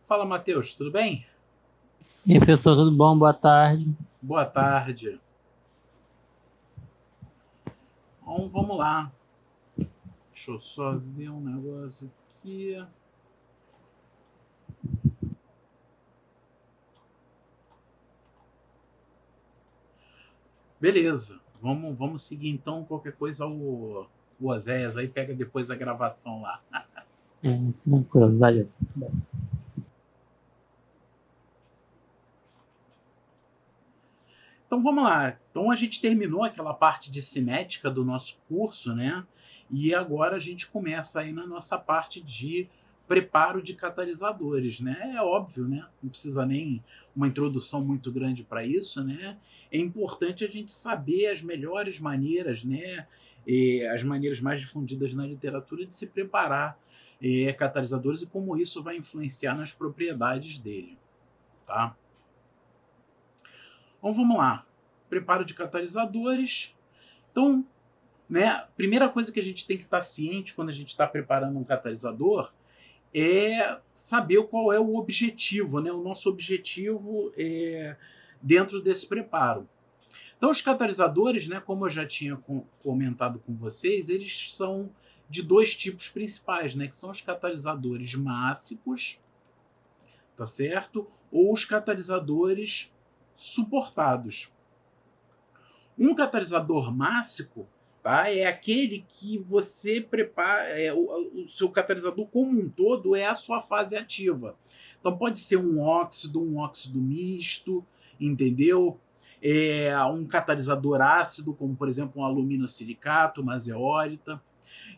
Fala, Matheus, tudo bem? E aí, professor, tudo bom? Boa tarde. Boa tarde. Então, vamos lá. Deixa eu só ver um negócio aqui. Beleza, vamos seguir então. Qualquer coisa, o Oséias aí pega depois a gravação lá. É, tranquilo, valeu. Então vamos lá. Então a gente terminou aquela parte de cinética do nosso curso, né? E agora a gente começa aí na nossa parte de preparo de catalisadores, né? É óbvio, né? Não precisa nem uma introdução muito grande para isso, né? É importante a gente saber as melhores maneiras, né? As maneiras mais difundidas na literatura de se preparar catalisadores e como isso vai influenciar nas propriedades dele, tá? Então vamos lá. Preparo de catalisadores. Então, né, primeira coisa que a gente tem que estar ciente quando a gente está preparando um catalisador é saber qual é o objetivo, né? O nosso objetivo dentro desse preparo. Então, os catalisadores, né, como eu já tinha comentado com vocês, eles são de dois tipos principais, né, que são os catalisadores mássicos, tá certo? Ou os catalisadores suportados. Um catalisador mássico, tá, é aquele que você prepara, o seu catalisador como um todo é a sua fase ativa. Então pode ser um óxido misto, entendeu? Um catalisador ácido, como por exemplo um aluminosilicato, uma zeólita.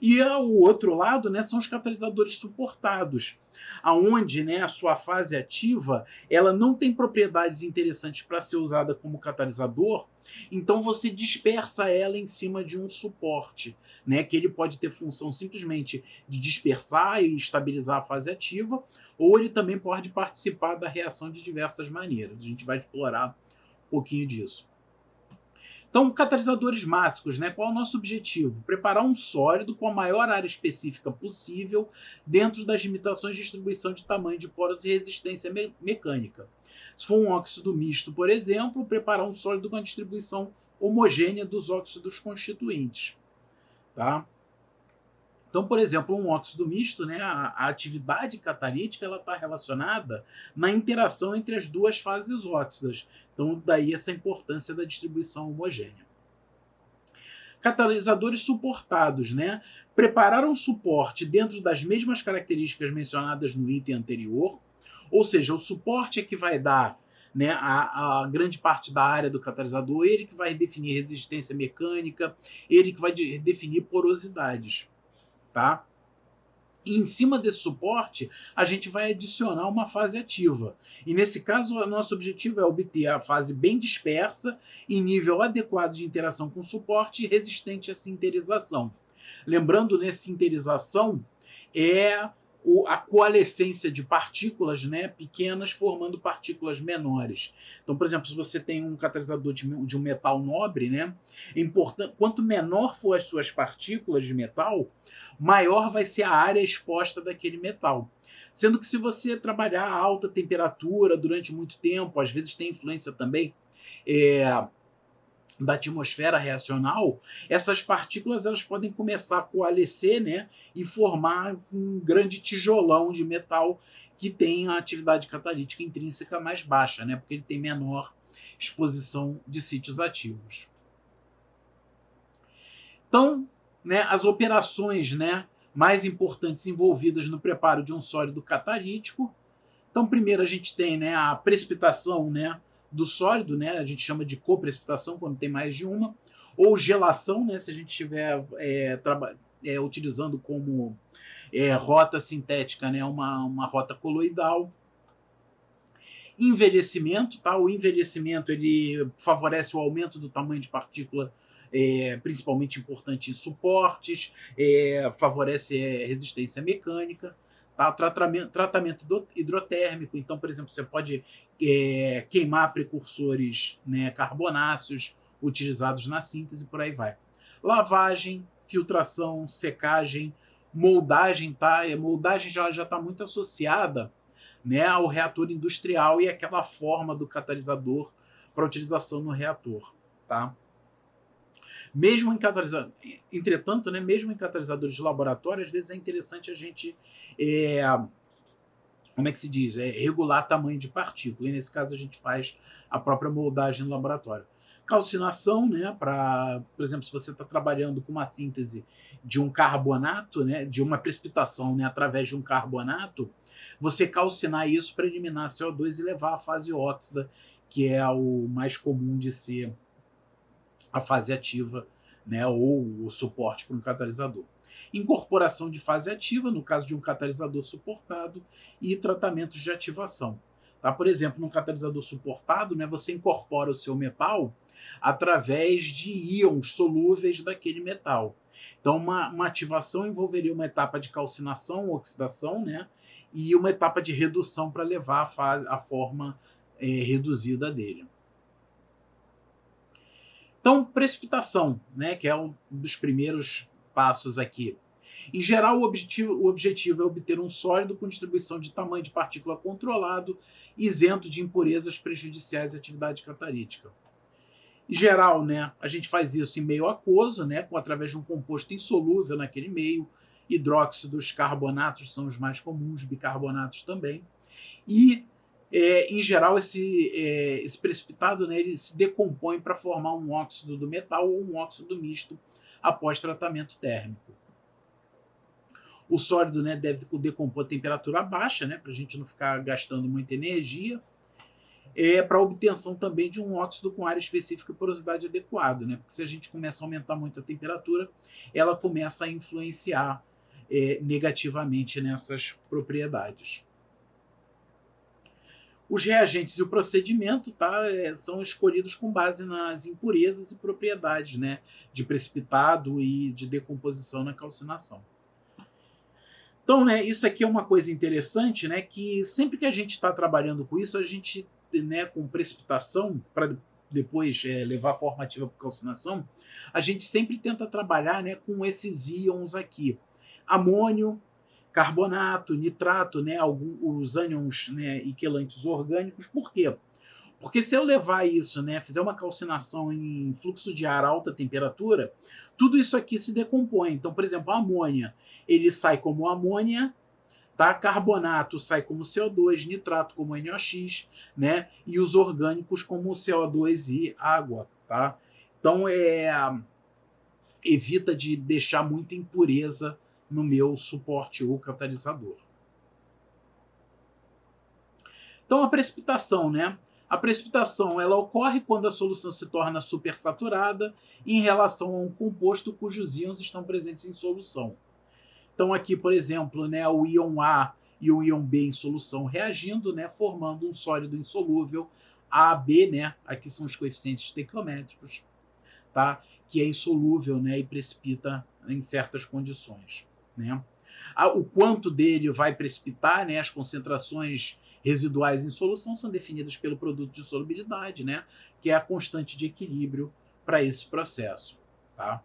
E o outro lado, né, são os catalisadores suportados, aonde, né, a sua fase ativa ela não tem propriedades interessantes para ser usada como catalisador, então você dispersa ela em cima de um suporte, né, que ele pode ter função simplesmente de dispersar e estabilizar a fase ativa, ou ele também pode participar da reação de diversas maneiras. A gente vai explorar um pouquinho disso. Então, catalisadores mássicos, né? Qual é o nosso objetivo? Preparar um sólido com a maior área específica possível dentro das limitações de distribuição de tamanho de poros e resistência mecânica. Se for um óxido misto, por exemplo, preparar um sólido com a distribuição homogênea dos óxidos constituintes. Tá? Então, por exemplo, um óxido misto, né, a atividade catalítica ela está relacionada na interação entre as duas fases óxidas. Então, daí essa importância da distribuição homogênea. Catalisadores suportados, né? Preparar um suporte dentro das mesmas características mencionadas no item anterior, ou seja, o suporte é que vai dar, né, a grande parte da área do catalisador, ele que vai definir resistência mecânica, ele que vai definir porosidades, tá? E em cima desse suporte, a gente vai adicionar uma fase ativa. E nesse caso, o nosso objetivo é obter a fase bem dispersa, em nível adequado de interação com o suporte e resistente à sinterização. Lembrando, né, sinterização é a coalescência de partículas, né, pequenas formando partículas menores. Então, por exemplo, se você tem um catalisador de um metal nobre, né, quanto menor for as suas partículas de metal, maior vai ser a área exposta daquele metal. Sendo que se você trabalhar a alta temperatura durante muito tempo, às vezes tem influência também da atmosfera reacional, essas partículas elas podem começar a coalescer, né, e formar um grande tijolão de metal que tem a atividade catalítica intrínseca mais baixa, né, porque ele tem menor exposição de sítios ativos. Então, né, as operações, né, mais importantes envolvidas no preparo de um sólido catalítico. Então, primeiro a gente tem, né, a precipitação, né, do sólido, né, a gente chama de coprecipitação quando tem mais de uma, ou gelação, né, se a gente estiver utilizando como rota sintética, né, uma rota coloidal. Envelhecimento, tá? O envelhecimento ele favorece o aumento do tamanho de partícula, principalmente importante em suportes, favorece resistência mecânica, tá? Tratamento hidrotérmico, então, por exemplo, você pode queimar precursores, né, carbonáceos utilizados na síntese, por aí vai. Lavagem, filtração, secagem, moldagem, tá? Moldagem já está muito associada, né, ao reator industrial e aquela forma do catalisador para utilização no reator, tá? Mesmo em catalisador, entretanto, né, mesmo em catalisadores de laboratório, às vezes é interessante a gente como é que se diz? Regular tamanho de partícula. E nesse caso a gente faz a própria moldagem no laboratório. Calcinação, né, por exemplo, se você está trabalhando com uma síntese de um carbonato, né, de uma precipitação, né, através de um carbonato, você calcinar isso para eliminar CO2 e levar à fase óxida, que é o mais comum de ser a fase ativa, né, ou o suporte para um catalisador. Incorporação de fase ativa, no caso de um catalisador suportado, e tratamentos de ativação. Tá? Por exemplo, num catalisador suportado, né, você incorpora o seu metal através de íons solúveis daquele metal. Então, uma ativação envolveria uma etapa de calcinação, oxidação, né, e uma etapa de redução para levar a forma reduzida dele. Então, precipitação, né, que é um dos primeiros passos aqui. Em geral, o objetivo é obter um sólido com distribuição de tamanho de partícula controlado, isento de impurezas prejudiciais à atividade catalítica. Em geral, né, a gente faz isso em meio aquoso, né, através de um composto insolúvel naquele meio. Hidróxidos, carbonatos são os mais comuns, bicarbonatos também. E em geral, esse precipitado, né, ele se decompõe para formar um óxido do metal ou um óxido misto após tratamento térmico. O sólido, né, deve decompor a temperatura baixa, né, para a gente não ficar gastando muita energia, para a obtenção também de um óxido com área específica e porosidade adequada, né, porque se a gente começa a aumentar muito a temperatura, ela começa a influenciar negativamente nessas propriedades. Os reagentes e o procedimento, tá, são escolhidos com base nas impurezas e propriedades, né, de precipitado e de decomposição na calcinação. Então, né, isso aqui é uma coisa interessante, né, que sempre que a gente está trabalhando com isso, a gente, né, com precipitação, para depois levar a forma ativa para calcinação, a gente sempre tenta trabalhar, né, com esses íons aqui. Amônio, carbonato, nitrato, né, os ânions, né, e quelantes orgânicos. Por quê? Porque se eu levar isso, né, fizer uma calcinação em fluxo de ar a alta temperatura, tudo isso aqui se decompõe. Então, por exemplo, a amônia, ele sai como amônia, tá? Carbonato sai como CO2, nitrato como NOx, né? E os orgânicos como CO2 e água, tá? Então, evita de deixar muita impureza no meu suporte ou catalisador. Então, a precipitação, né? A precipitação ela ocorre quando a solução se torna supersaturada em relação a um composto cujos íons estão presentes em solução. Então, aqui, por exemplo, né, o íon A e o íon B em solução reagindo, né, formando um sólido insolúvel AB, né? Aqui são os coeficientes estequiométricos, tá? Que é insolúvel, né, e precipita em certas condições, né? O quanto dele vai precipitar, né, as concentrações residuais em solução são definidas pelo produto de solubilidade, né, que é a constante de equilíbrio para esse processo, tá?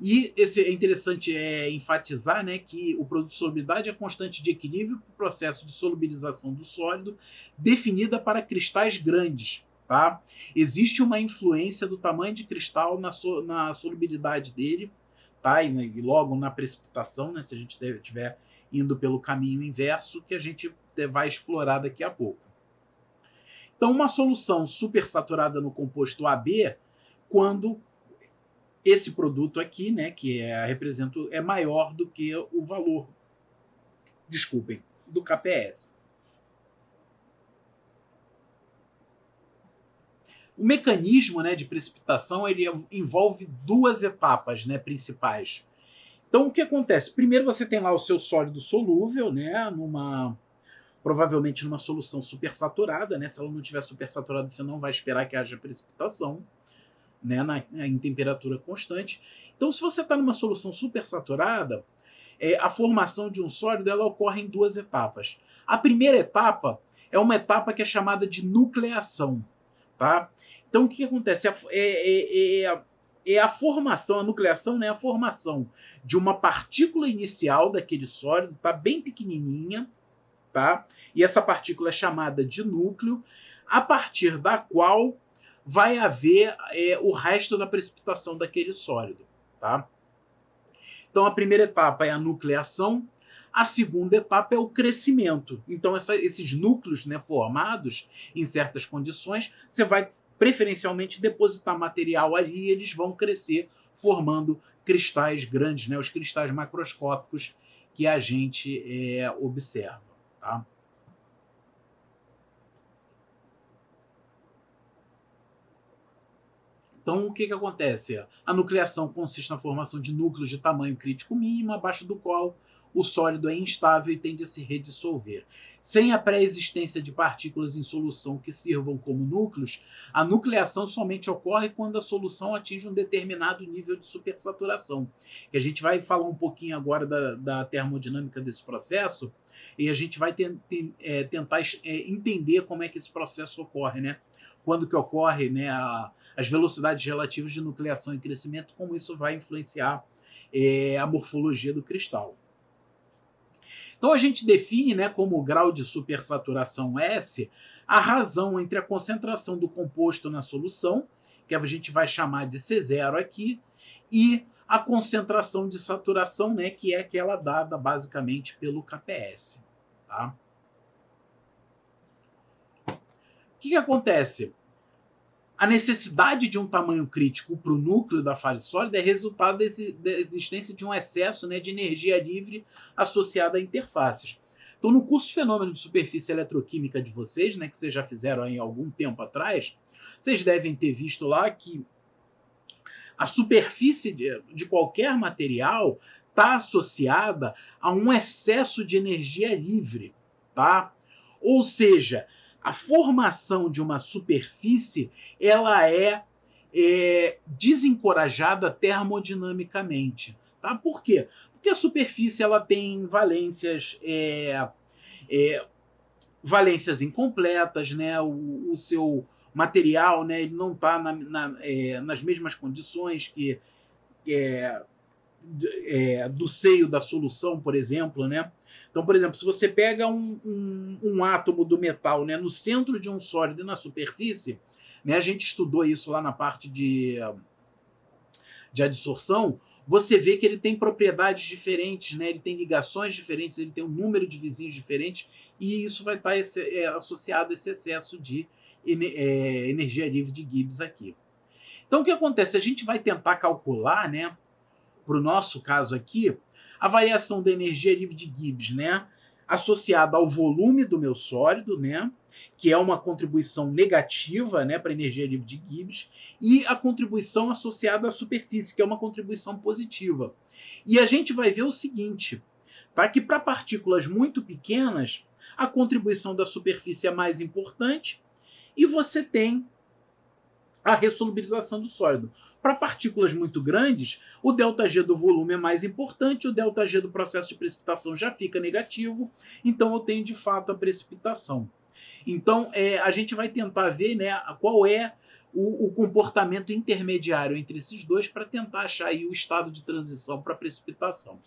E é interessante enfatizar, né, que o produto de solubilidade é a constante de equilíbrio para o processo de solubilização do sólido, definida para cristais grandes. Tá? Existe uma influência do tamanho de cristal na solubilidade dele, tá? E logo na precipitação, né, se a gente estiver indo pelo caminho inverso, que a gente vai explorar daqui a pouco. Então, uma solução supersaturada no composto AB, quando esse produto aqui, né, que é maior do que o valor, desculpem, do KPS. O mecanismo, né, de precipitação ele envolve duas etapas, né, principais. Então, o que acontece? Primeiro você tem lá o seu sólido solúvel, né, provavelmente numa solução supersaturada, né? Se ela não estiver supersaturada, você não vai esperar que haja precipitação, né, em temperatura constante. Então, se você está numa solução supersaturada, a formação de um sólido ela ocorre em duas etapas. A primeira etapa é uma etapa que é chamada de nucleação. Tá? Então, o que acontece? A formação, a nucleação, né, a formação de uma partícula inicial daquele sólido, tá bem pequenininha, tá? E essa partícula é chamada de núcleo, a partir da qual vai haver o resto da precipitação daquele sólido, tá? Então, a primeira etapa é a nucleação, a segunda etapa é o crescimento. Então, esses núcleos, né, formados em certas condições, você vai preferencialmente depositar material ali e eles vão crescer formando cristais grandes, né, os cristais macroscópicos que a gente observa. Tá? Então, o que acontece? A nucleação consiste na formação de núcleos de tamanho crítico mínimo, abaixo do qual o sólido é instável e tende a se redissolver. Sem a pré-existência de partículas em solução que sirvam como núcleos, a nucleação somente ocorre quando a solução atinge um determinado nível de supersaturação. Que a gente vai falar um pouquinho agora da termodinâmica desse processo e a gente vai tentar entender como é que esse processo ocorre, né? Quando que ocorre, né, as velocidades relativas de nucleação e crescimento, como isso vai influenciar a morfologia do cristal. Então a gente define, né, como grau de supersaturação S a razão entre a concentração do composto na solução, que a gente vai chamar de C0 aqui, e a concentração de saturação, né, que é aquela dada basicamente pelo KPS. Tá? O que acontece? A necessidade de um tamanho crítico para o núcleo da fase sólida é resultado da existência de um excesso, né, de energia livre associada a interfaces. Então, no curso de fenômeno de superfície eletroquímica de vocês, né, que vocês já fizeram aí algum tempo atrás, vocês devem ter visto lá que a superfície de qualquer material está associada a um excesso de energia livre, tá? Ou seja, a formação de uma superfície ela é desencorajada termodinamicamente. Tá? Por quê? Porque a superfície ela tem valências incompletas, né? O seu material, né? Ele não está nas mesmas condições que do seio da solução, por exemplo, né? Então, por exemplo, se você pega um átomo do metal, né, no centro de um sólido e na superfície, né, a gente estudou isso lá na parte de adsorção, você vê que ele tem propriedades diferentes, né? Ele tem ligações diferentes, ele tem um número de vizinhos diferentes, e isso vai estar associado a esse excesso de energia livre de Gibbs aqui. Então, o que acontece? A gente vai tentar calcular, né, para o nosso caso aqui, a variação da energia livre de Gibbs, né, associada ao volume do meu sólido, né, que é uma contribuição negativa, né, para a energia livre de Gibbs, e a contribuição associada à superfície, que é uma contribuição positiva. E a gente vai ver o seguinte, tá, que para partículas muito pequenas, a contribuição da superfície é mais importante, e você tem a ressolubilização do sólido. Para partículas muito grandes, o ΔG do volume é mais importante, o ΔG do processo de precipitação já fica negativo, então eu tenho de fato a precipitação. Então a gente vai tentar ver, né, qual é o comportamento intermediário entre esses dois para tentar achar aí o estado de transição para precipitação.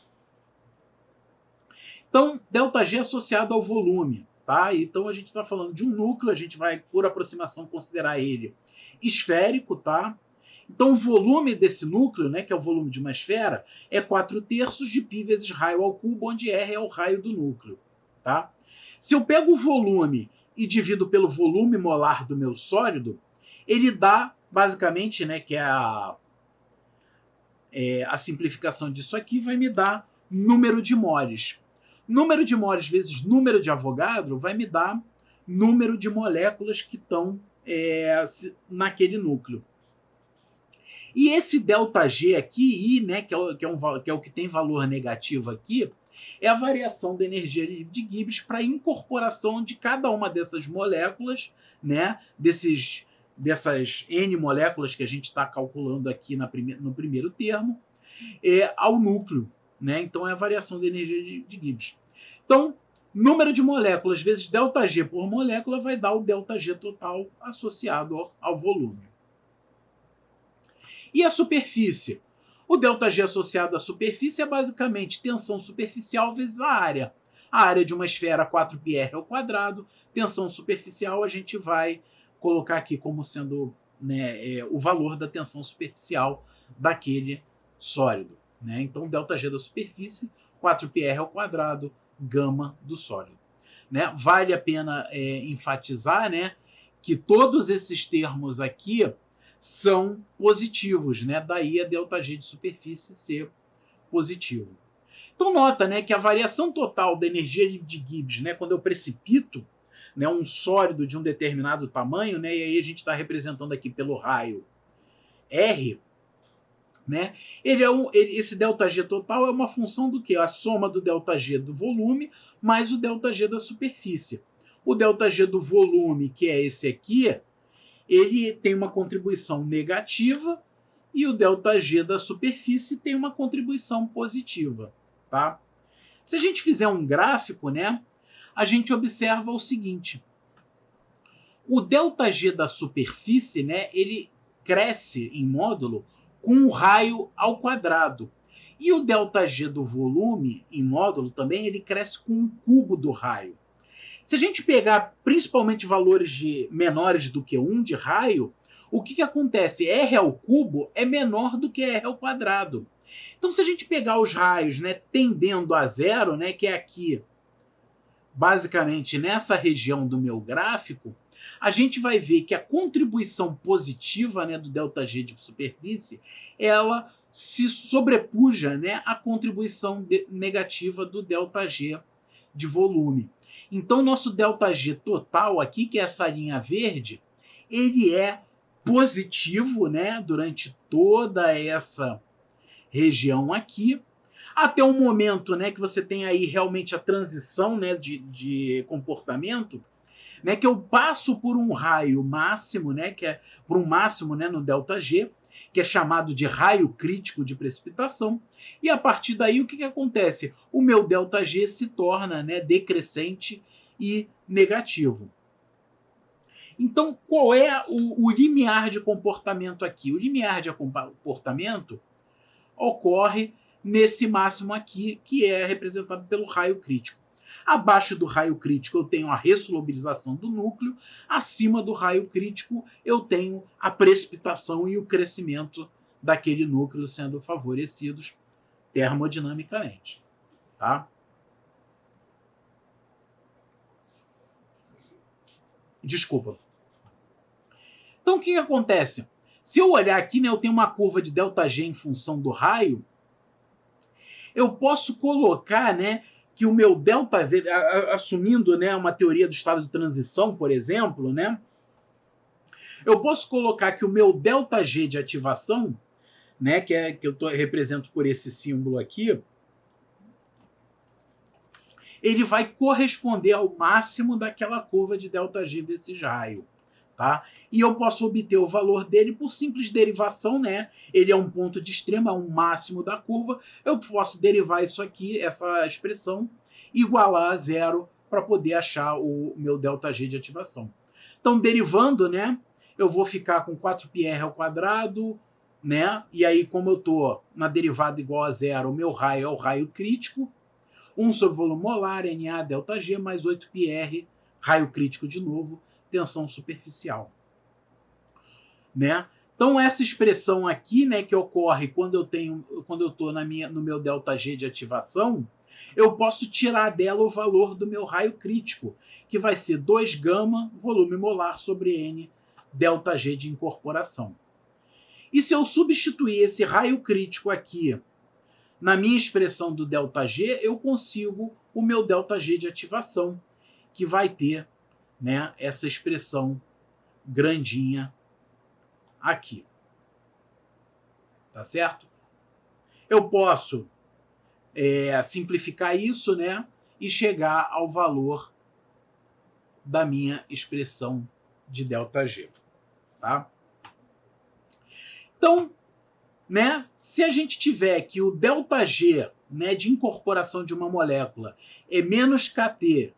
Então, ΔG associado ao volume. Tá? Então a gente está falando de um núcleo, a gente vai, por aproximação, considerar ele esférico, tá? Então o volume desse núcleo, né, que é o volume de uma esfera, é 4/3 de π vezes raio ao cubo, onde R é o raio do núcleo. Tá? Se eu pego o volume e divido pelo volume molar do meu sólido, ele dá, basicamente, né, que é a simplificação disso aqui, vai me dar número de moles. Número de moles vezes número de Avogadro vai me dar número de moléculas que estão naquele núcleo. E esse ΔG aqui, I, né, que é o que tem valor negativo aqui, é a variação da energia de Gibbs para a incorporação de cada uma dessas moléculas, né, dessas N moléculas que a gente está calculando aqui no primeiro termo, ao núcleo. Né? Então é a variação da energia de Gibbs. Então, número de moléculas vezes ΔG por molécula vai dar o ΔG total associado ao volume. E a superfície? O ΔG associado à superfície é basicamente tensão superficial vezes a área. A área de uma esfera 4πr ao quadrado, tensão superficial, a gente vai colocar aqui como sendo, né, o valor da tensão superficial daquele sólido. Né? Então, ΔG da superfície, 4πr ao quadrado, gama do sólido. Né? Vale a pena enfatizar, né, que todos esses termos aqui são positivos, né? Daí a ΔG de superfície ser positivo. Então nota, né, que a variação total da energia de Gibbs, né, quando eu precipito, né, um sólido de um determinado tamanho, né, e aí a gente está representando aqui pelo raio R, né, esse ΔG total é uma função do quê? A soma do ΔG do volume mais o ΔG da superfície. O ΔG do volume, que é esse aqui, ele tem uma contribuição negativa e o ΔG da superfície tem uma contribuição positiva. Tá? Se a gente fizer um gráfico, né, a gente observa o seguinte. O ΔG da superfície, né, ele cresce em módulo com um raio ao quadrado. E o ΔG do volume, em módulo também, ele cresce com um cubo do raio. Se a gente pegar principalmente valores menores do que 1 de raio, o que acontece? R ao cubo é menor do que R ao quadrado. Então, se a gente pegar os raios, né, tendendo a zero, né, que é aqui, basicamente nessa região do meu gráfico, a gente vai ver que a contribuição positiva, né, do ΔG de superfície, ela se sobrepuja, né, à contribuição negativa do ΔG de volume. Então, nosso ΔG total aqui, que é essa linha verde, ele é positivo, né, durante toda essa região aqui, até o momento, né, que você tem aí realmente a transição, né, de comportamento, né, que eu passo por um raio máximo, né, que é por um máximo, né, no ΔG, que é chamado de raio crítico de precipitação, e a partir daí o que acontece? O meu ΔG se torna, né, decrescente e negativo. Então, qual é o limiar de comportamento aqui? O limiar de comportamento ocorre nesse máximo aqui, que é representado pelo raio crítico. Abaixo do raio crítico eu tenho a ressolubilização do núcleo, acima do raio crítico eu tenho a precipitação e o crescimento daquele núcleo sendo favorecidos termodinamicamente. Tá? Desculpa. Então o que acontece? Se eu olhar aqui, né, eu tenho uma curva de ΔG em função do raio, eu posso colocar, né, que o meu ΔV, assumindo, né, uma teoria do estado de transição, por exemplo, né, eu posso colocar que o meu ΔG de ativação, né, que eu represento por esse símbolo aqui, ele vai corresponder ao máximo daquela curva de ΔG desses raios. Tá? E eu posso obter o valor dele por simples derivação, né? Ele é um ponto de extremo, é um máximo da curva. Eu posso derivar isso aqui, essa expressão, igualar a zero para poder achar o meu ΔG de ativação. Então, derivando, né? Eu vou ficar com 4πr ao quadrado, né? E aí, como eu estou na derivada igual a zero, o meu raio é o raio crítico. 1 sobre volume molar, Na ΔG, mais 8πr, raio crítico de novo, tensão superficial. Né? Então essa expressão aqui, né, que ocorre quando eu estou no meu ΔG de ativação, eu posso tirar dela o valor do meu raio crítico, que vai ser 2 gama volume molar sobre N ΔG de incorporação. E se eu substituir esse raio crítico aqui na minha expressão do ΔG, eu consigo o meu ΔG de ativação, que vai ter, né, essa expressão grandinha aqui. Tá certo? Eu posso simplificar isso, né, e chegar ao valor da minha expressão de ΔG. Tá? Então, né, se a gente tiver que o ΔG, né, de incorporação de uma molécula é menos kT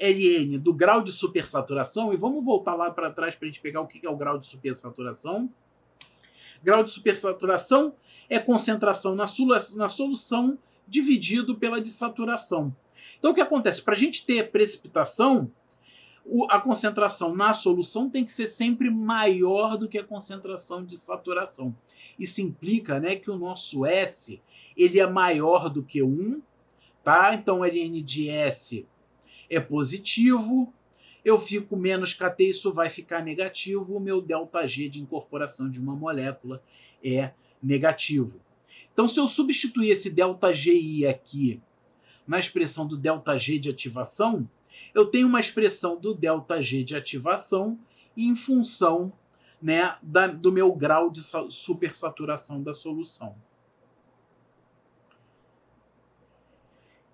Ln do grau de supersaturação, e vamos voltar lá para trás para a gente pegar o que é o grau de supersaturação. Grau de supersaturação é concentração na solução dividido pela de saturação. Então, o que acontece? Para a gente ter precipitação, a concentração na solução tem que ser sempre maior do que a concentração de saturação. Isso implica, né, que o nosso S ele é maior do que 1, tá? Então, o ln de S é positivo, eu fico menos kT, isso vai ficar negativo, o meu ΔG de incorporação de uma molécula é negativo. Então, se eu substituir esse ΔGI aqui na expressão do ΔG de ativação, eu tenho uma expressão do ΔG de ativação em função, né, do meu grau de supersaturação da solução.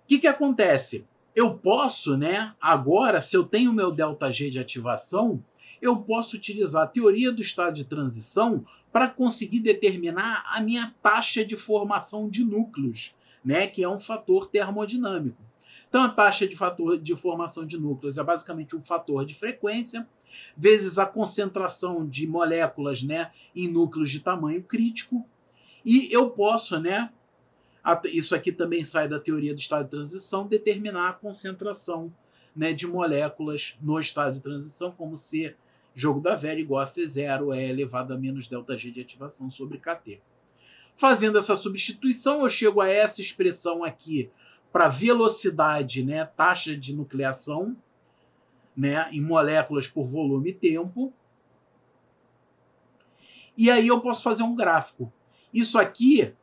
O que acontece? Eu posso, né, agora, se eu tenho o meu ΔG de ativação, eu posso utilizar a teoria do estado de transição para conseguir determinar a minha taxa de formação de núcleos, né, que é um fator termodinâmico. Então, a taxa de formação de núcleos é basicamente um fator de frequência, vezes a concentração de moléculas, né, em núcleos de tamanho crítico. E eu posso, né, isso aqui também sai da teoria do estado de transição, determinar a concentração, né, de moléculas no estado de transição, como C, jogo da velha, igual a C0, é elevado a menos ΔG de ativação sobre kT. Fazendo essa substituição, eu chego a essa expressão aqui para velocidade, né, taxa de nucleação, né, em moléculas por volume e tempo. E aí eu posso fazer um gráfico. Isso aqui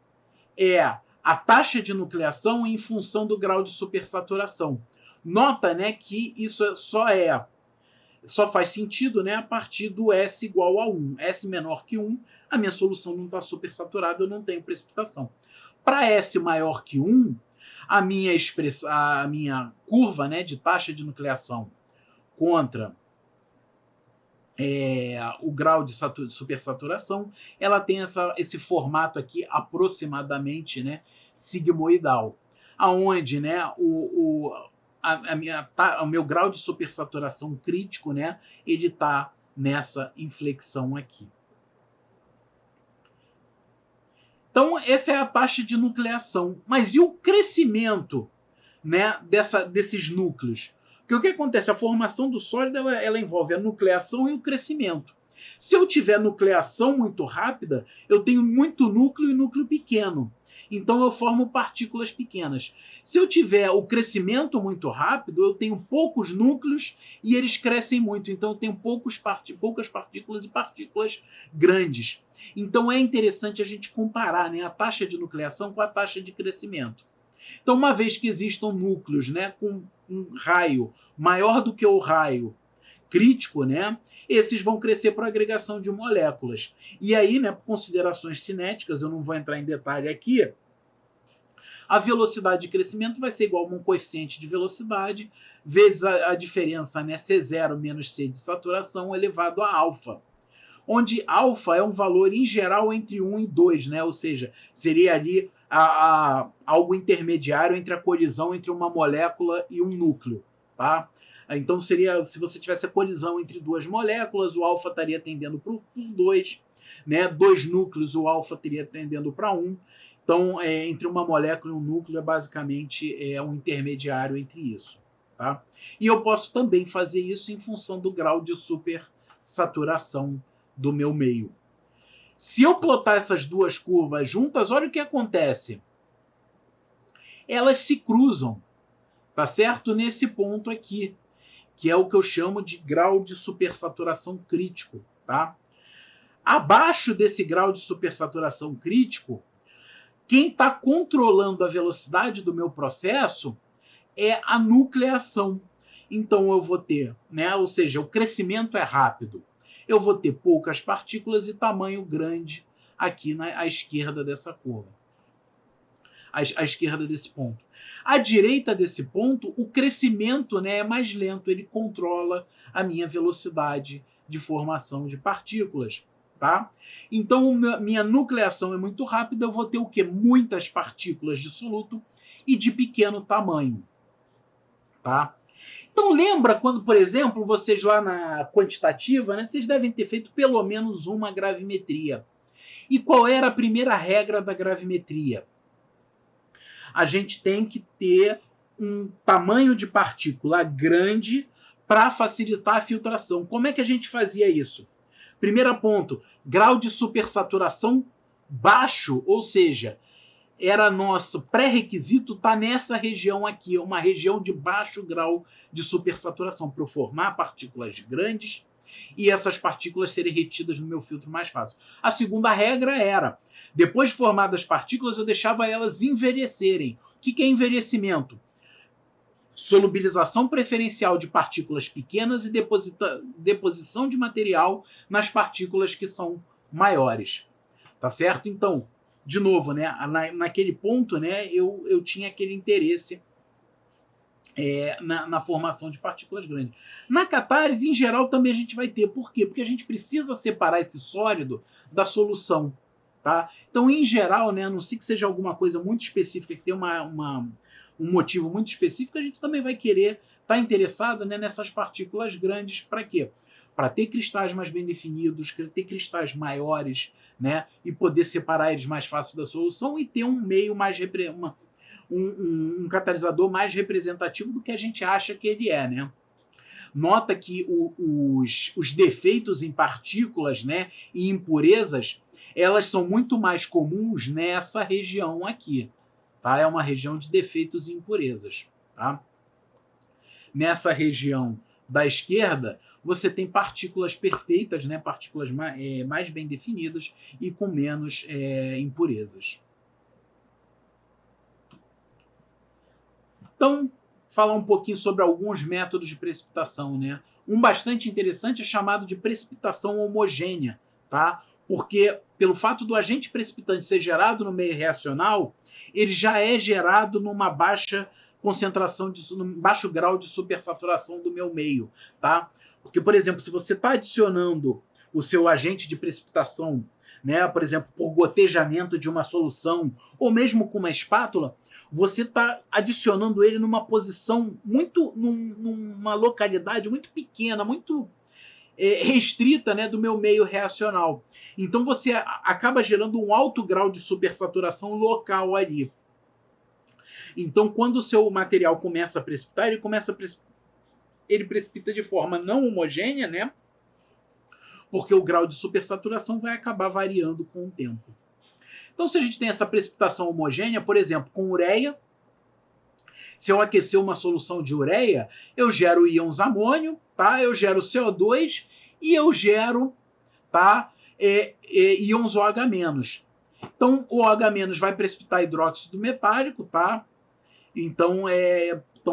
é a taxa de nucleação em função do grau de supersaturação. Nota, né, que isso só faz sentido, né, a partir do S igual a 1. S menor que 1, a minha solução não está supersaturada, eu não tenho precipitação. Para S maior que 1, a minha curva, né, de taxa de nucleação contra o grau de supersaturação, ela tem esse formato aqui aproximadamente, né, sigmoidal, aonde, né, o meu grau de supersaturação crítico, né, ele está nessa inflexão aqui. Então, essa é a taxa de nucleação. Mas e o crescimento, né, desses núcleos? Porque o que acontece? A formação do sólido ela envolve a nucleação e o crescimento. Se eu tiver nucleação muito rápida, eu tenho muito núcleo e núcleo pequeno. Então eu formo partículas pequenas. Se eu tiver o crescimento muito rápido, eu tenho poucos núcleos e eles crescem muito. Então eu tenho poucas partículas e partículas grandes. Então é interessante a gente comparar, né, a taxa de nucleação com a taxa de crescimento. Então, uma vez que existam núcleos, né, com um raio maior do que o raio crítico, né, esses vão crescer por agregação de moléculas. E aí, né, por considerações cinéticas, eu não vou entrar em detalhe aqui, a velocidade de crescimento vai ser igual a um coeficiente de velocidade vezes a diferença, né, C0 menos C de saturação elevado a alfa, onde alfa é um valor em geral entre 1 e 2, né? Ou seja, seria ali algo intermediário entre a colisão entre uma molécula e um núcleo, tá? Então seria, se você tivesse a colisão entre duas moléculas, o alfa estaria tendendo para 2, né? Dois núcleos, o alfa estaria tendendo para 1. Então, entre uma molécula e um núcleo é basicamente um intermediário entre isso, tá? E eu posso também fazer isso em função do grau de supersaturação do meu meio. Se eu plotar essas duas curvas juntas, olha o que acontece. Elas se cruzam, tá certo? Nesse ponto aqui, que é o que eu chamo de grau de supersaturação crítico, tá? Abaixo desse grau de supersaturação crítico, quem está controlando a velocidade do meu processo é a nucleação. Então eu vou ter, né? Ou seja, o crescimento é rápido. Eu vou ter poucas partículas e tamanho grande aqui à esquerda dessa curva. À esquerda desse ponto. À direita desse ponto, o crescimento, né, é mais lento. Ele controla a minha velocidade de formação de partículas. Tá? Então, minha nucleação é muito rápida. Eu vou ter o quê? Muitas partículas de soluto e de pequeno tamanho. Tá? Então lembra quando, por exemplo, vocês lá na quantitativa, né, vocês devem ter feito pelo menos uma gravimetria. E qual era a primeira regra da gravimetria? A gente tem que ter um tamanho de partícula grande para facilitar a filtração. Como é que a gente fazia isso? Primeiro ponto, grau de supersaturação baixo, ou seja, era nosso pré-requisito estar nessa região aqui, uma região de baixo grau de supersaturação, para eu formar partículas grandes e essas partículas serem retidas no meu filtro mais fácil. A segunda regra era, depois de formadas as partículas, eu deixava elas envelhecerem. O que é envelhecimento? Solubilização preferencial de partículas pequenas e deposição de material nas partículas que são maiores. Tá certo? Então, de novo, né, naquele ponto, né, eu tinha aquele interesse na formação de partículas grandes. Na catálise, em geral, também a gente vai ter. Por quê? Porque a gente precisa separar esse sólido da solução. Tá? Então, em geral, né, a não ser que seja alguma coisa muito específica, que tenha um motivo muito específico, a gente também vai querer estar interessado, né, nessas partículas grandes. Para quê? Para ter cristais mais bem definidos, ter cristais maiores, né, e poder separar eles mais fácil da solução e ter um meio mais um catalisador mais representativo do que a gente acha que ele é, né? Nota que os defeitos em partículas, né, e impurezas, elas são muito mais comuns nessa região aqui, tá? É uma região de defeitos e impurezas, tá? Nessa região da esquerda, você tem partículas perfeitas, né, partículas mais bem definidas e com menos impurezas. Então, falar um pouquinho sobre alguns métodos de precipitação, né? Um bastante interessante é chamado de precipitação homogênea, tá? Porque pelo fato do agente precipitante ser gerado no meio reacional, ele já é gerado numa baixa concentração, num baixo grau de supersaturação do meu meio, tá? Porque, por exemplo, se você está adicionando o seu agente de precipitação, né, por exemplo, por gotejamento de uma solução, ou mesmo com uma espátula, você está adicionando ele numa posição numa localidade muito pequena, muito restrita, né, do meu meio reacional. Então você acaba gerando um alto grau de supersaturação local ali. Então, quando o seu material começa a precipitar, ele precipita de forma não homogênea, né? Porque o grau de supersaturação vai acabar variando com o tempo. Então, se a gente tem essa precipitação homogênea, por exemplo, com ureia, se eu aquecer uma solução de ureia, eu gero íons amônio, tá? Eu gero CO2 e eu gero, tá, íons OH-. Então, o OH- vai precipitar hidróxido metálico, tá? Então,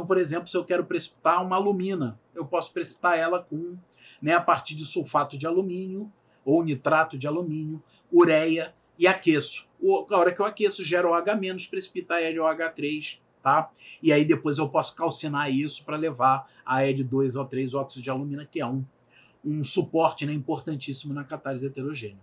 por exemplo, se eu quero precipitar uma alumina, eu posso precipitar ela com, né, a partir de sulfato de alumínio ou nitrato de alumínio, ureia, e aqueço. A hora que eu aqueço, gero OH-, precipita LOH3, tá? E aí depois eu posso calcinar isso para levar a L2O3, óxido de alumina, que é um suporte, né, importantíssimo na catálise heterogênea.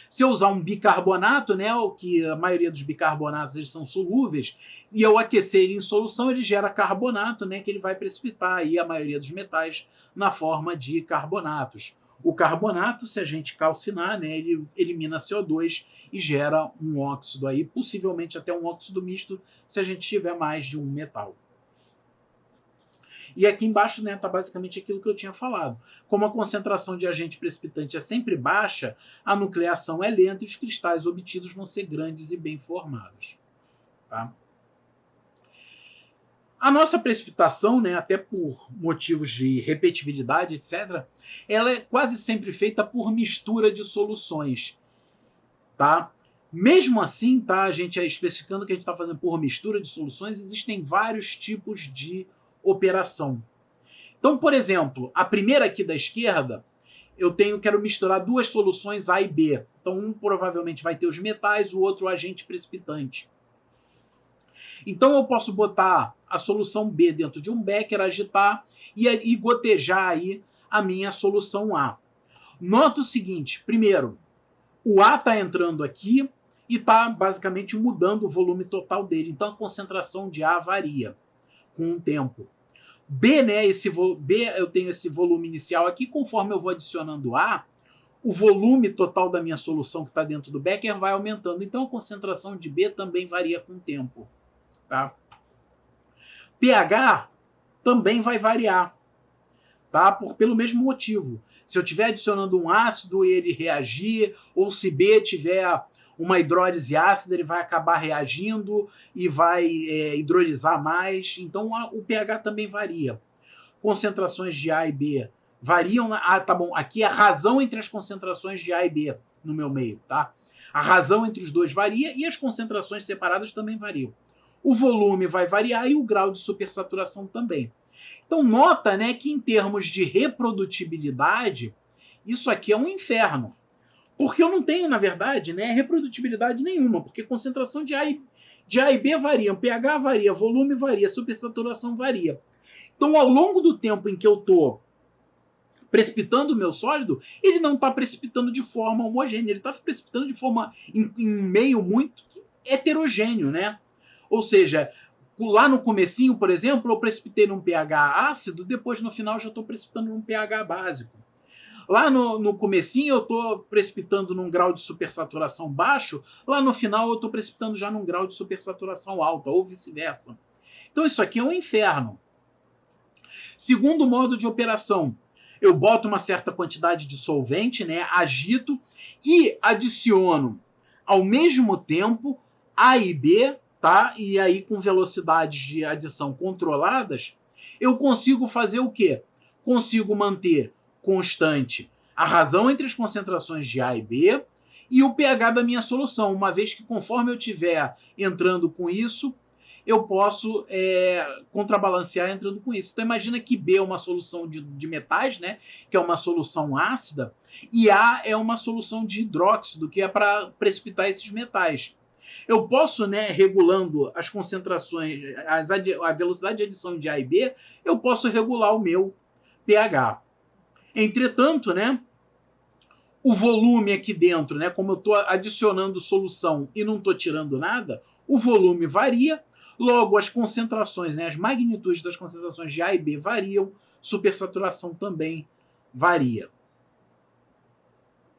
Se eu usar um bicarbonato, né, o que a maioria dos bicarbonatos eles são solúveis, e eu aquecer ele em solução, ele gera carbonato, né, que ele vai precipitar aí a maioria dos metais na forma de carbonatos. O carbonato, se a gente calcinar, né, ele elimina CO2 e gera um óxido aí, possivelmente até um óxido misto, se a gente tiver mais de um metal. E aqui embaixo, né, tá basicamente aquilo que eu tinha falado. Como a concentração de agente precipitante é sempre baixa, a nucleação é lenta e os cristais obtidos vão ser grandes e bem formados. Tá? A nossa precipitação, né, até por motivos de repetibilidade, etc., ela é quase sempre feita por mistura de soluções. Tá? Mesmo assim, tá, a gente especificando que a gente está fazendo por mistura de soluções, existem vários tipos de operação. Então, por exemplo, a primeira aqui da esquerda, quero misturar duas soluções A e B. Então, um provavelmente vai ter os metais, o outro o agente precipitante. Então, eu posso botar a solução B dentro de um becker, agitar e gotejar aí a minha solução A. Nota o seguinte, primeiro, o A está entrando aqui e está basicamente mudando o volume total dele. Então, a concentração de A varia com o tempo. B, né, B, eu tenho esse volume inicial aqui, conforme eu vou adicionando A, o volume total da minha solução que está dentro do becker vai aumentando. Então a concentração de B também varia com o tempo. Tá? pH também vai variar, tá? Pelo mesmo motivo. Se eu estiver adicionando um ácido e ele reagir, ou se B tiver uma hidrólise ácida, ele vai acabar reagindo e vai hidrolisar mais. Então o pH também varia. Concentrações de A e B variam. Tá bom. Aqui é a razão entre as concentrações de A e B no meu meio, tá? A razão entre os dois varia e as concentrações separadas também variam. O volume vai variar e o grau de supersaturação também. Então nota, né, que em termos de reprodutibilidade, isso aqui é um inferno. Porque eu não tenho, na verdade, né, reprodutibilidade nenhuma, porque concentração de A e B variam, pH varia, volume varia, supersaturação varia. Então, ao longo do tempo em que eu estou precipitando o meu sólido, ele não está precipitando de forma homogênea, ele está precipitando de forma em meio muito heterogêneo, né? Ou seja, lá no comecinho, por exemplo, eu precipitei num pH ácido, depois no final já estou precipitando num pH básico. Lá no comecinho eu estou precipitando num grau de supersaturação baixo, lá no final eu estou precipitando já num grau de supersaturação alta, ou vice-versa. Então isso aqui é um inferno. Segundo modo de operação, eu boto uma certa quantidade de solvente, né, agito e adiciono ao mesmo tempo A e B, tá? E aí com velocidades de adição controladas, eu consigo fazer o quê? Consigo manter constante a razão entre as concentrações de A e B e o pH da minha solução, uma vez que conforme eu estiver entrando com isso, eu posso contrabalancear entrando com isso. Então imagina que B é uma solução de metais, né, que é uma solução ácida, e A é uma solução de hidróxido, que é para precipitar esses metais. Eu posso, né, regulando as concentrações, a velocidade de adição de A e B, eu posso regular o meu pH. Entretanto, né, o volume aqui dentro, né, como eu estou adicionando solução e não estou tirando nada, o volume varia, logo as concentrações, né, as magnitudes das concentrações de A e B variam, supersaturação também varia.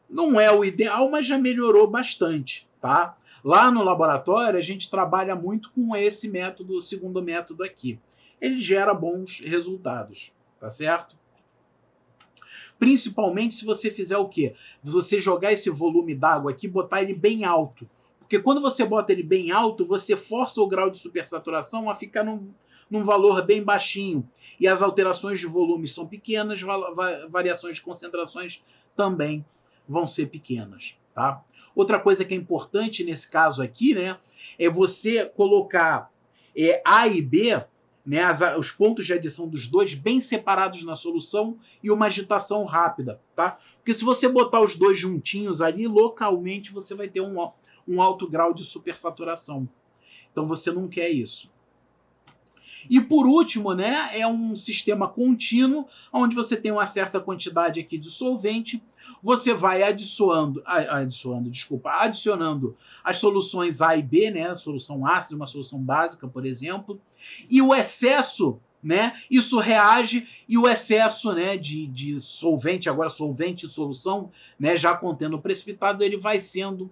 Não é o ideal, mas já melhorou bastante, tá? Lá no laboratório a gente trabalha muito com esse método, o segundo método aqui. Ele gera bons resultados, tá certo? Principalmente se você fizer o quê? Você jogar esse volume d'água aqui e botar ele bem alto. Porque quando você bota ele bem alto, você força o grau de supersaturação a ficar num valor bem baixinho. E as alterações de volume são pequenas, variações de concentrações também vão ser pequenas. Tá? Outra coisa que é importante nesse caso aqui, né, é você colocar A e B, né, os pontos de adição dos dois bem separados na solução e uma agitação rápida, tá? Porque se você botar os dois juntinhos ali, localmente você vai ter um alto grau de supersaturação. Então você não quer isso. E por último, né, é um sistema contínuo, onde você tem uma certa quantidade aqui de solvente, você vai adicionando as soluções A e B, né, solução ácida, uma solução básica, por exemplo, e o excesso, né, isso reage, e o excesso, né, de solvente, agora solvente e solução, né, já contendo o precipitado, ele vai sendo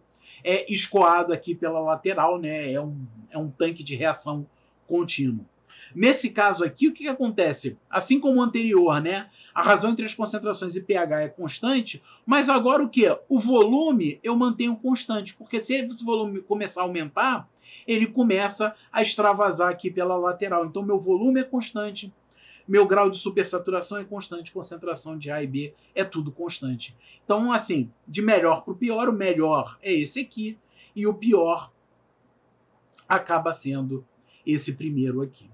escoado aqui pela lateral, né, é um tanque de reação contínuo. Nesse caso aqui, o que acontece? Assim como o anterior, né? A razão entre as concentrações e pH é constante, mas agora o que? O volume eu mantenho constante, porque se esse volume começar a aumentar, ele começa a extravasar aqui pela lateral. Então, meu volume é constante, meu grau de supersaturação é constante, concentração de A e B é tudo constante. Então, assim, de melhor para o pior, o melhor é esse aqui, e o pior acaba sendo esse primeiro aqui.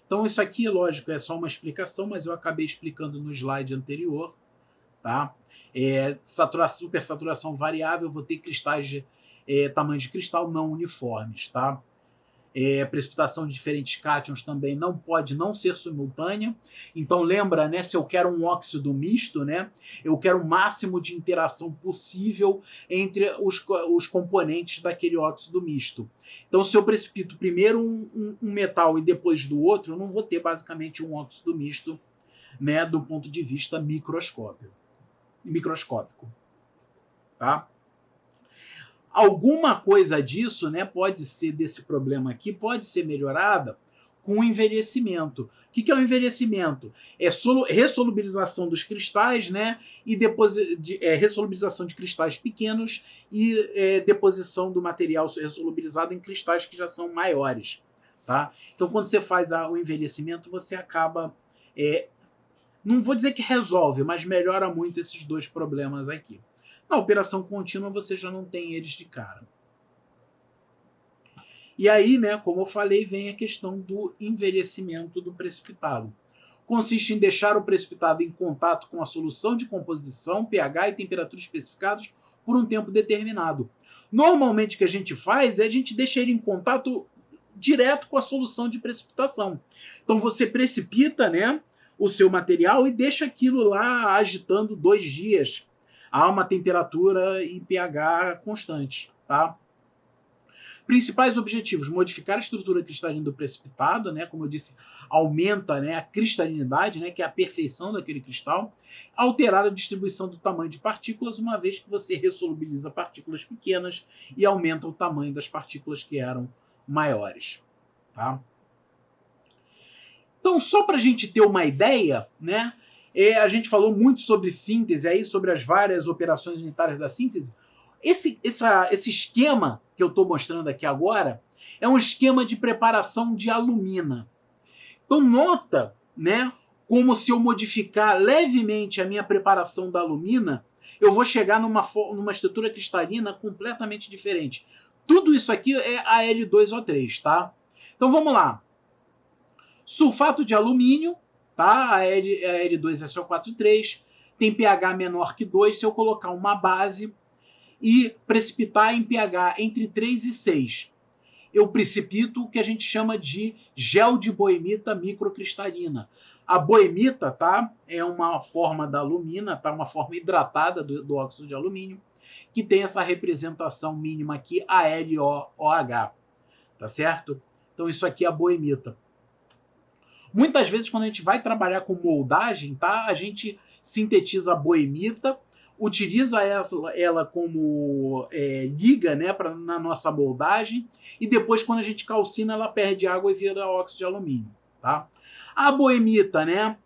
Então isso aqui, lógico, é só uma explicação, mas eu acabei explicando no slide anterior, tá? Supersaturação variável, vou ter cristais de tamanho de cristal não uniformes, tá? Precipitação de diferentes cátions também não pode não ser simultânea. Então lembra, né, se eu quero um óxido misto, né, eu quero o máximo de interação possível entre os componentes daquele óxido misto. Então se eu precipito primeiro um metal e depois do outro, eu não vou ter basicamente um óxido misto, né, do ponto de vista microscópico. Tá? alguma coisa disso, né, pode ser desse problema aqui, pode ser melhorada com o envelhecimento. O que é o envelhecimento? É ressolubilização dos cristais, né, e ressolubilização de cristais pequenos e deposição do material ressolubilizado em cristais que já são maiores. Tá? Então, quando você faz o envelhecimento, você acaba... não vou dizer que resolve, mas melhora muito esses dois problemas aqui. Na operação contínua, você já não tem eles de cara. E aí, né, como eu falei, vem a questão do envelhecimento do precipitado. Consiste em deixar o precipitado em contato com a solução de composição, pH e temperatura especificados por um tempo determinado. Normalmente o que a gente faz é a gente deixa ele em contato direto com a solução de precipitação. Então você precipita, né, o seu material e deixa aquilo lá agitando 2 dias a uma temperatura e pH constante, tá? Principais objetivos: modificar a estrutura cristalina do precipitado, né? Como eu disse, aumenta, né, a cristalinidade, né, que é a perfeição daquele cristal. Alterar a distribuição do tamanho de partículas, uma vez que você ressolubiliza partículas pequenas e aumenta o tamanho das partículas que eram maiores. Tá? Então, só para a gente ter uma ideia, né, a gente falou muito sobre síntese, aí, sobre as várias operações unitárias da síntese. Esse esquema que eu estou mostrando aqui agora é um esquema de preparação de alumina. Então nota, né, como se eu modificar levemente a minha preparação da alumina, eu vou chegar numa estrutura cristalina completamente diferente. Tudo isso aqui é Al2O3, tá? Então vamos lá. Sulfato de alumínio, tá? Al2SO4,3, tem pH menor que 2. Se eu colocar uma base e precipitar em pH entre 3 e 6, eu precipito o que a gente chama de gel de boemita microcristalina. A boemita, tá, é uma forma da alumina, tá, uma forma hidratada do óxido de alumínio, que tem essa representação mínima aqui, AlOH, tá certo? Então isso aqui é a boemita. Muitas vezes, quando a gente vai trabalhar com moldagem, tá, a gente sintetiza a boemita, utiliza ela como liga, né, na nossa moldagem, e depois, quando a gente calcina, ela perde água e vira óxido de alumínio. Tá? A boemita, né,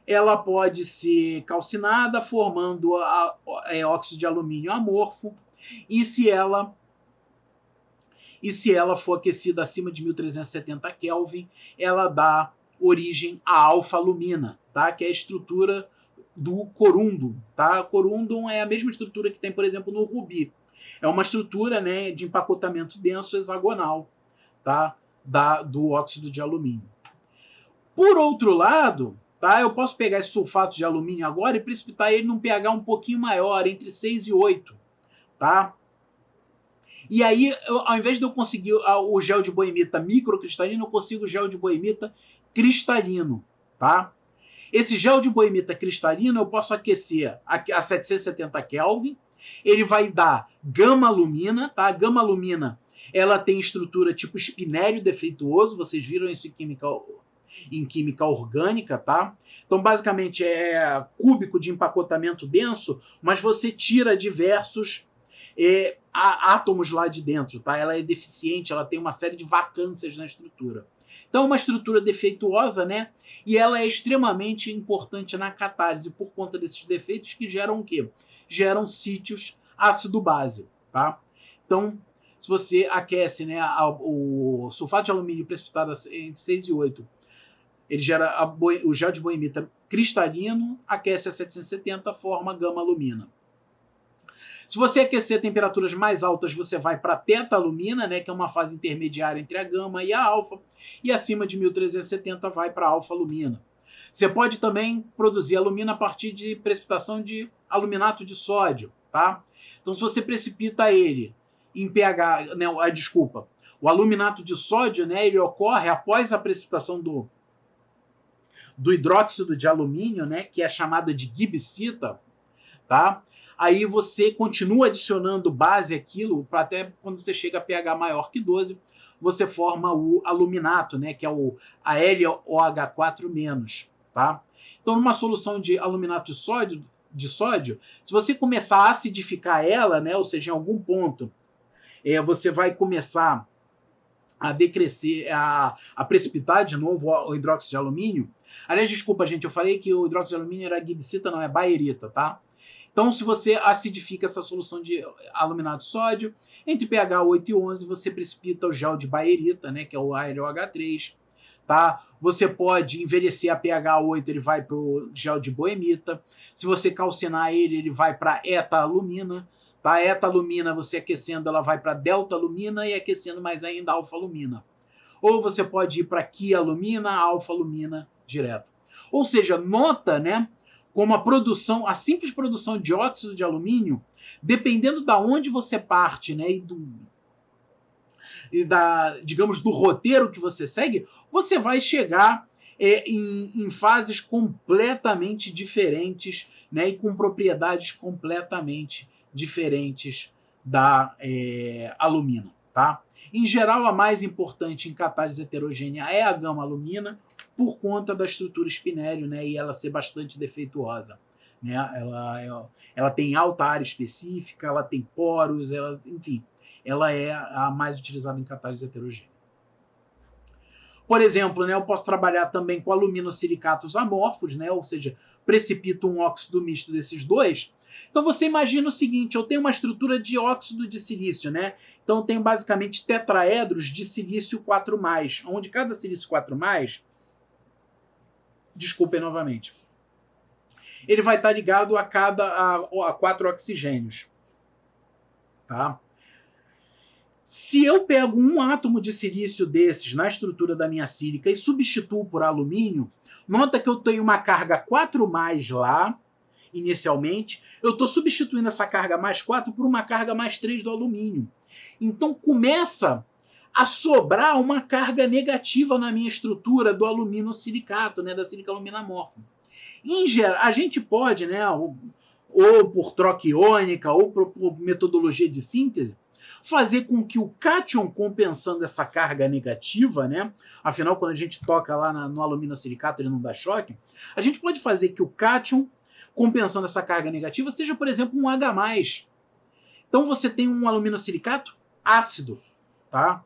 ela pode ser calcinada, formando óxido de alumínio amorfo, e se ela for aquecida acima de 1370 Kelvin, ela dá origem à alfa-alumina, tá? Que é a estrutura do corundum, tá? Corundum é a mesma estrutura que tem, por exemplo, no rubi. É uma estrutura, né, de empacotamento denso hexagonal, tá? Do óxido de alumínio. Por outro lado, tá? Eu posso pegar esse sulfato de alumínio agora e precipitar ele num pH um pouquinho maior, entre 6 e 8, tá? E aí, ao invés de eu conseguir o gel de boemita microcristalino, eu consigo o gel de boemita cristalino, tá? Esse gel de boemita cristalino eu posso aquecer a 770 Kelvin. Ele vai dar gama-alumina, tá? Gama-alumina, ela tem estrutura tipo espinério defeituoso, vocês viram isso em química orgânica, tá? Então, basicamente, é cúbico de empacotamento denso, mas você tira diversos átomos lá de dentro, tá? Ela é deficiente, ela tem uma série de vacâncias na estrutura. Então, é uma estrutura defeituosa, né? E ela é extremamente importante na catálise por conta desses defeitos que geram o quê? Geram sítios ácido-base, tá? Então, se você aquece, né, o sulfato de alumínio precipitado entre 6 e 8, ele gera o gel de boemita cristalino, aquece a 770, forma gama-alumina. Se você aquecer a temperaturas mais altas, você vai para teta-alumina, né, que é uma fase intermediária entre a gama e a alfa, e acima de 1370 vai para alfa-alumina. Você pode também produzir alumina a partir de precipitação de aluminato de sódio, tá? Então, se você precipita ele em pH, né, o aluminato de sódio, né, ele ocorre após a precipitação do hidróxido de alumínio, né, que é chamada de gibsita, tá? Aí você continua adicionando base àquilo, para até quando você chega a pH maior que 12, você forma o aluminato, né, que é o AlOH4-, tá? Então, numa solução de aluminato de sódio, se você começar a acidificar ela, né, ou seja, em algum ponto, você vai começar a decrescer, a precipitar de novo o hidróxido de alumínio. Aliás, desculpa, gente, eu falei que o hidróxido de alumínio era gibbsita, não, é baerita, tá? Então, se você acidifica essa solução de aluminato de sódio, entre pH 8 e 11, você precipita o gel de baerita, né, que é o AlOH3, tá? Você pode envelhecer a pH 8, ele vai para o gel de boemita. Se você calcinar ele, ele vai para eta-alumina. Tá? A eta-alumina, você aquecendo, ela vai para delta-alumina e aquecendo mais ainda alfa-alumina. Ou você pode ir para quialumina, alfa-alumina direto. Ou seja, nota, né, como a simples produção de óxido de alumínio, dependendo da onde você parte, né, digamos, do roteiro que você segue, você vai chegar em fases completamente diferentes, né, e com propriedades completamente diferentes da alumina, tá? Em geral, a mais importante em catálise heterogênea é a gama-alumina, por conta da estrutura espinélio, né, e ela ser bastante defeituosa. Né? Ela tem alta área específica, ela tem poros, enfim, ela é a mais utilizada em catálise heterogênea. Por exemplo, né, eu posso trabalhar também com aluminosilicatos amorfos, né, ou seja, precipito um óxido misto desses dois. Então você imagina o seguinte, eu tenho uma estrutura de óxido de silício, né? Então eu tenho basicamente tetraedros de silício 4+, onde cada silício 4+, desculpem novamente, ele vai estar ligado a 4 oxigênios. Tá? Se eu pego um átomo de silício desses na estrutura da minha sílica e substituo por alumínio, nota que eu tenho uma carga 4+ lá, inicialmente, eu estou substituindo essa carga mais 4 por uma carga mais 3 do alumínio. Então começa a sobrar uma carga negativa na minha estrutura do aluminosilicato, né, da sílica alumina amorfa. Em geral, a gente pode, né, ou por troca iônica, ou por metodologia de síntese, fazer com que o cátion, compensando essa carga negativa, né, afinal, quando a gente toca lá no aluminosilicato, ele não dá choque, a gente pode fazer que o cátion, compensando essa carga negativa, seja, por exemplo, um H+. Então você tem um aluminosilicato ácido, tá?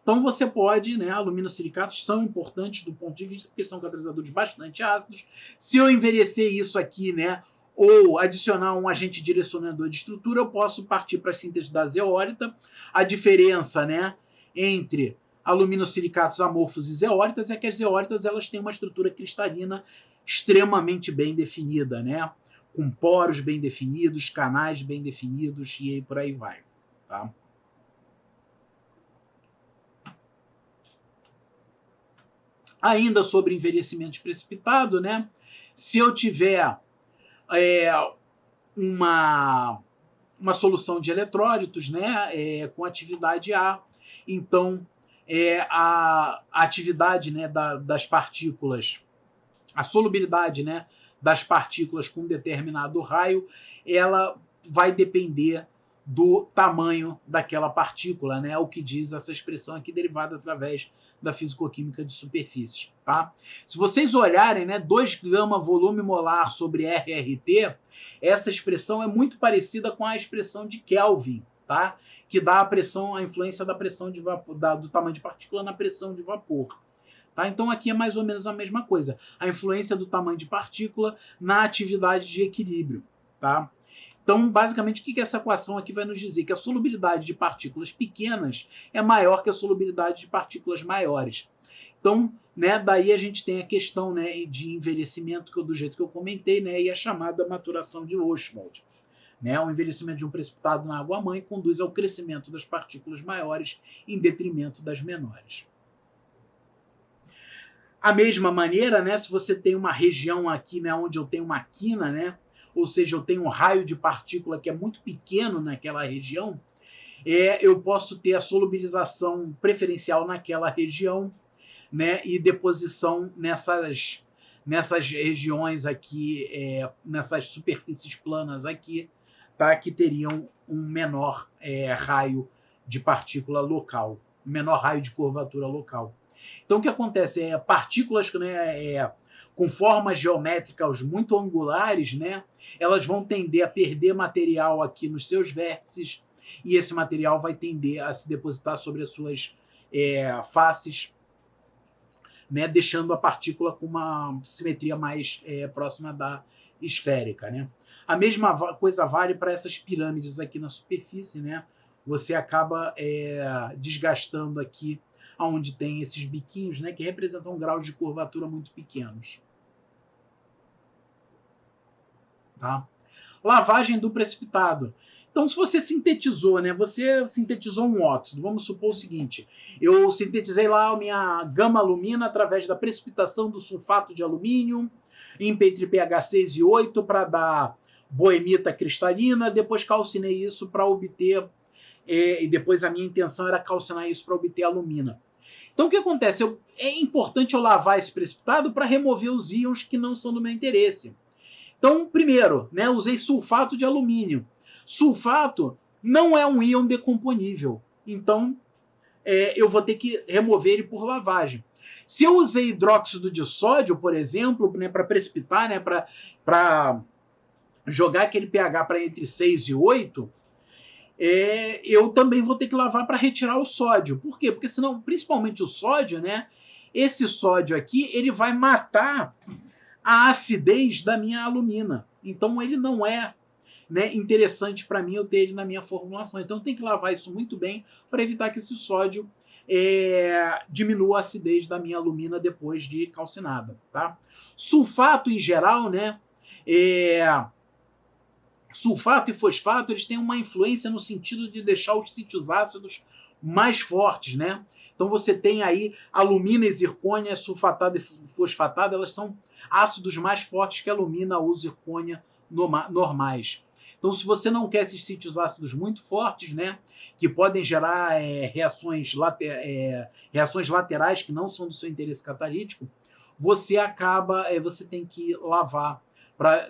Então você pode, né, aluminosilicatos são importantes do ponto de vista, porque são catalisadores bastante ácidos. Se eu envelhecer isso aqui, né, ou adicionar um agente direcionador de estrutura, eu posso partir para a síntese da zeólita. A diferença, né, entre aluminosilicatos amorfos e zeólitas é que as zeólitas elas têm uma estrutura cristalina extremamente bem definida, né, com poros bem definidos, canais bem definidos e aí por aí vai, tá? Ainda sobre envelhecimento precipitado, né? Se eu tiver uma solução de eletrólitos, né, com atividade A, então a atividade, né, das partículas, a solubilidade, né, das partículas com determinado raio, ela vai depender do tamanho daquela partícula, né? O que diz essa expressão aqui derivada através da fisicoquímica de superfícies, tá? Se vocês olharem, né, 2 gama volume molar sobre RRT, essa expressão é muito parecida com a expressão de Kelvin, tá? Que dá a pressão, a influência da pressão de vapor, do tamanho de partícula na pressão de vapor. Tá? Então aqui é mais ou menos a mesma coisa, a influência do tamanho de partícula na atividade de equilíbrio, tá? Então, basicamente, o que essa equação aqui vai nos dizer? Que a solubilidade de partículas pequenas é maior que a solubilidade de partículas maiores. Então, né, daí a gente tem a questão, né, de envelhecimento, que do jeito que eu comentei, né, e a chamada maturação de Ostwald. Né? O envelhecimento de um precipitado na água-mãe conduz ao crescimento das partículas maiores em detrimento das menores. A mesma maneira, né, se você tem uma região aqui, né, onde eu tenho uma quina, né, ou seja, eu tenho um raio de partícula que é muito pequeno naquela região, eu posso ter a solubilização preferencial naquela região, né, e deposição nessas regiões aqui, nessas superfícies planas aqui, tá, que teriam um menor raio de partícula local, um menor raio de curvatura local. Então, o que acontece é partículas, né, com formas geométricas muito angulares, né, elas vão tender a perder material aqui nos seus vértices, e esse material vai tender a se depositar sobre as suas faces, né, deixando a partícula com uma simetria mais próxima da esférica, né? A mesma coisa vale para essas pirâmides aqui na superfície, né? Você acaba desgastando aqui onde tem esses biquinhos, né, que representam graus de curvatura muito pequenos. Tá? Lavagem do precipitado. Então, se você sintetizou, né? Você sintetizou um óxido. Vamos supor o seguinte: eu sintetizei lá a minha gama-alumina através da precipitação do sulfato de alumínio entre pH 6 e 8 para dar boemita cristalina. Depois calcinei isso para obter, e depois a minha intenção era calcinar isso para obter alumina. Então, o que acontece? É importante eu lavar esse precipitado para remover os íons que não são do meu interesse. Então, primeiro, né, usei sulfato de alumínio. Sulfato não é um íon decomponível. Então, eu vou ter que remover ele por lavagem. Se eu usei hidróxido de sódio, por exemplo, né, para precipitar, né, para jogar aquele pH para entre 6 e 8, eu também vou ter que lavar para retirar o sódio. Por quê? Porque senão, principalmente o sódio, né, esse sódio aqui, ele vai matar a acidez da minha alumina. Então ele não é, né, interessante para mim eu ter ele na minha formulação. Então eu tenho que lavar isso muito bem para evitar que esse sódio diminua a acidez da minha alumina depois de calcinada. Tá? Sulfato em geral, né? Sulfato e fosfato, eles têm uma influência no sentido de deixar os sítios ácidos mais fortes, né? Então você tem aí alumina e zircônia sulfatada e fosfatada, elas são ácidos mais fortes que a alumina ou zircônia normais. Então, se você não quer esses sítios ácidos muito fortes, né, que podem gerar reações laterais que não são do seu interesse catalítico, você tem que lavar para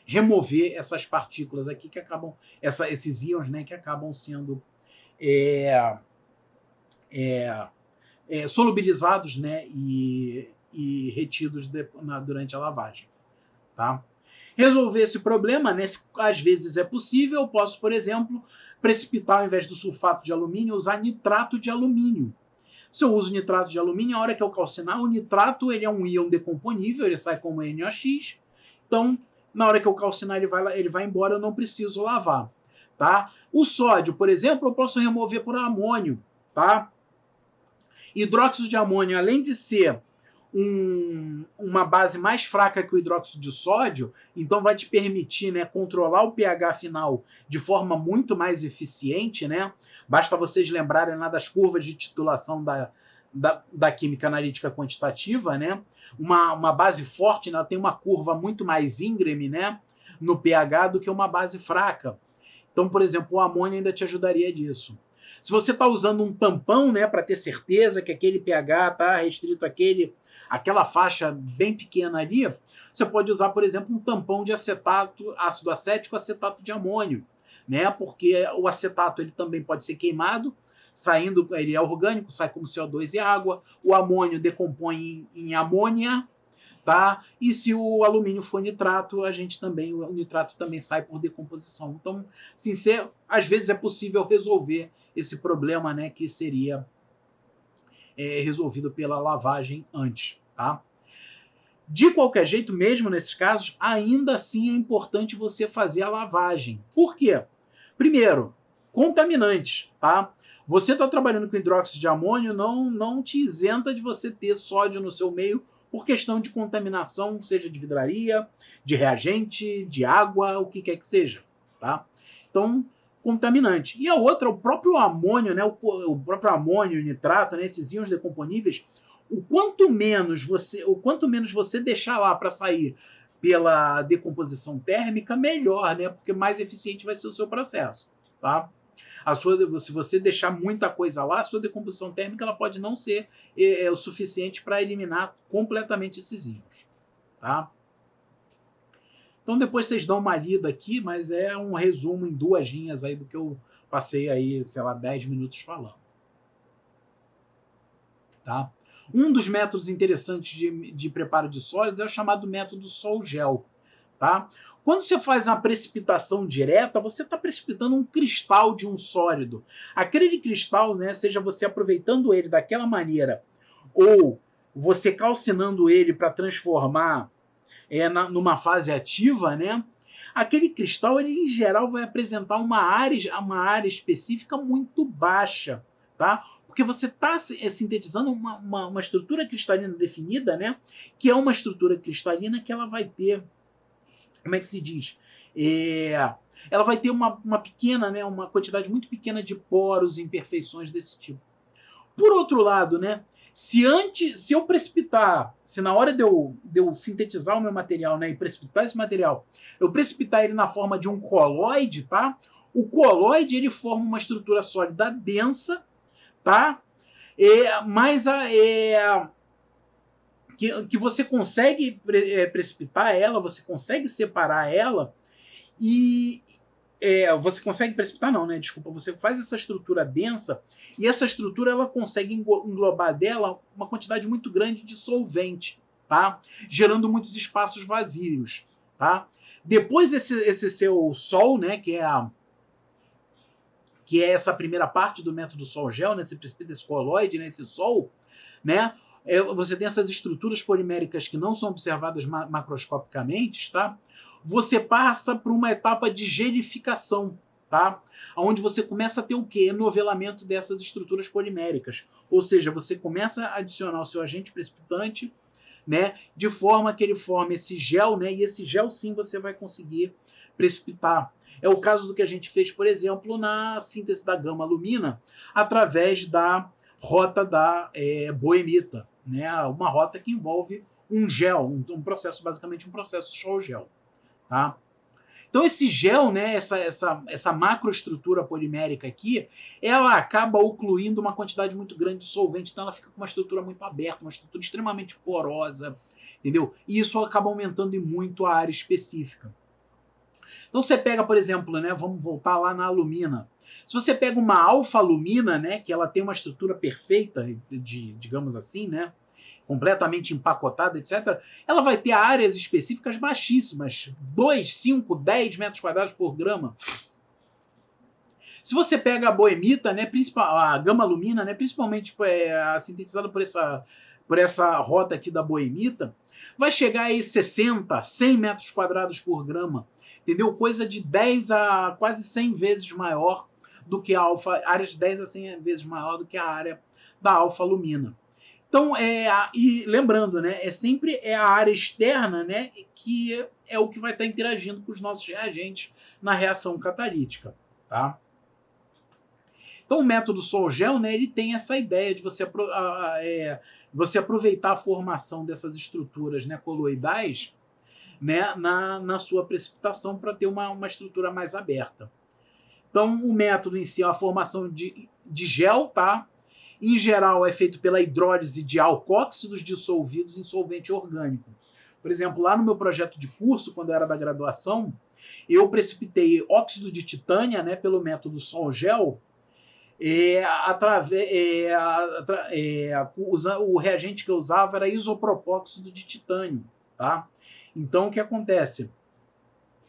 remover essas partículas aqui que acabam, esses íons, né, que acabam sendo solubilizados, né, e retidos durante a lavagem. Tá? Resolver esse problema, né, às vezes é possível, eu posso, por exemplo, precipitar ao invés do sulfato de alumínio, usar nitrato de alumínio. Se eu uso nitrato de alumínio, a hora que eu calcinar, o nitrato ele é um íon decomponível, ele sai como NOx, então na hora que eu calcinar ele vai embora, eu não preciso lavar. Tá? O sódio, por exemplo, eu posso remover por amônio. Tá? Hidróxido de amônio, além de ser uma base mais fraca que o hidróxido de sódio, então vai te permitir, né, controlar o pH final de forma muito mais eficiente, né? Basta vocês lembrarem lá das curvas de titulação da química analítica quantitativa, né? Uma base forte, ela tem uma curva muito mais íngreme, né, no pH do que uma base fraca. Então, por exemplo, o amônio ainda te ajudaria disso. Se você está usando um tampão, né, para ter certeza que aquele pH está restrito àquela faixa bem pequena ali, você pode usar, por exemplo, um tampão de acetato, ácido acético, acetato de amônio, né? Porque o acetato ele também pode ser queimado, ele é orgânico, sai como CO2 e água. O amônio decompõe em amônia, tá? E se o alumínio for nitrato, o nitrato também sai por decomposição. Então, assim, às vezes é possível resolver esse problema, né, que seria resolvido pela lavagem antes, tá? De qualquer jeito, mesmo nesses casos, ainda assim é importante você fazer a lavagem. Por quê? Primeiro, contaminantes, tá? Você está trabalhando com hidróxido de amônio, não te isenta de você ter sódio no seu meio por questão de contaminação, seja de vidraria, de reagente, de água, o que quer que seja, tá? Então, contaminante. E a outra, o próprio amônio, né? O próprio amônio, o nitrato, né? Esses íons decomponíveis, o quanto menos você deixar lá para sair pela decomposição térmica, melhor, né? Porque mais eficiente vai ser o seu processo, tá? Se você deixar muita coisa lá, a sua decomposição térmica ela pode não ser o suficiente para eliminar completamente esses íons, tá? Então depois vocês dão uma lida aqui, mas é um resumo em 2 linhas aí do que eu passei aí, sei lá, 10 minutos falando. Tá? Um dos métodos interessantes de preparo de sólidos é o chamado método Sol-Gel. Tá? Quando você faz uma precipitação direta, você está precipitando um cristal de um sólido. Aquele cristal, né, seja você aproveitando ele daquela maneira ou você calcinando ele para transformar numa fase ativa, né? Aquele cristal, ele em geral vai apresentar uma área específica muito baixa, tá? Porque você está sintetizando uma estrutura cristalina definida, né? Que é uma estrutura cristalina que ela vai ter, como é que se diz? Ela vai ter uma pequena, né? Uma quantidade muito pequena de poros e imperfeições desse tipo. Por outro lado, né? Se eu precipitar, se na hora de eu sintetizar o meu material, né, e precipitar esse material, eu precipitar ele na forma de um coloide, tá? O coloide ele forma uma estrutura sólida densa, tá? Mas que você consegue precipitar ela, você consegue separar ela e você consegue precipitar não, né? Desculpa, você faz essa estrutura densa e essa estrutura ela consegue englobar dela uma quantidade muito grande de solvente, tá? Gerando muitos espaços vazios, tá? Depois esse seu sol, né, que é essa primeira parte do método sol-gel, né? Você precipita esse coloide, né, esse sol, né? Você tem essas estruturas poliméricas que não são observadas macroscopicamente, tá? Você passa por uma etapa de gelificação, tá? Onde você começa a ter o quê? Enovelamento dessas estruturas poliméricas. Ou seja, você começa a adicionar o seu agente precipitante, né? De forma que ele forme esse gel, né? E esse gel sim você vai conseguir precipitar. É o caso do que a gente fez, por exemplo, na síntese da gama-alumina, através da rota da boemita, né? Uma rota que envolve um gel, um processo, basicamente um processo sol-gel. Tá? Então esse gel, né, essa macroestrutura polimérica aqui, ela acaba ocluindo uma quantidade muito grande de solvente, então ela fica com uma estrutura muito aberta, uma estrutura extremamente porosa, entendeu? E isso acaba aumentando muito a área específica. Então você pega, por exemplo, né, vamos voltar lá na alumina. Se você pega uma alfa-alumina, né, que ela tem uma estrutura perfeita, digamos assim, né, completamente empacotada, etc., ela vai ter áreas específicas baixíssimas, 2, 5, 10 metros quadrados por grama. Se você pega a boemita, né, a gama-alumina, né, principalmente sintetizada por essa rota aqui da boemita, vai chegar aí 60, 100 metros quadrados por grama. Entendeu? Coisa de 10 a quase 100 vezes maior do que a alfa, áreas de 10 a 100 vezes maior do que a área da alfa-alumina. Então, e lembrando, né, sempre a área externa, né, que é o que vai estar interagindo com os nossos reagentes na reação catalítica, tá? Então, o método sol-gel, né, ele tem essa ideia de você aproveitar a formação dessas estruturas, né, coloidais, né, na sua precipitação para ter uma estrutura mais aberta. Então, o método em si é a formação de gel, tá? Em geral, é feito pela hidrólise de alcóxidos dissolvidos em solvente orgânico. Por exemplo, lá no meu projeto de curso, quando eu era da graduação, eu precipitei óxido de titânia, né, pelo método sol-gel, o reagente que eu usava era isopropóxido de titânio, tá? Então, o que acontece?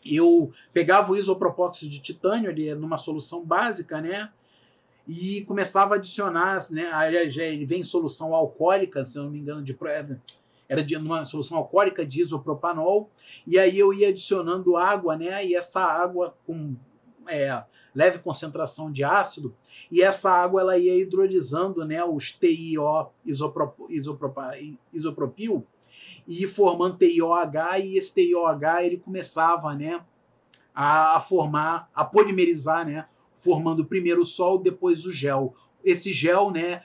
Eu pegava o isopropóxido de titânio ali numa solução básica, né? E começava a adicionar, né? Ele vem em solução alcoólica, se eu não me engano, era uma solução alcoólica de isopropanol, e aí eu ia adicionando água, né? E essa água com leve concentração de ácido, e essa água ela ia hidrolisando, né? Os TiO isopropil, e formando TiOH, e esse TiOH ele começava, né, a formar, a polimerizar, né, formando primeiro o sol, depois o gel. Esse gel, né,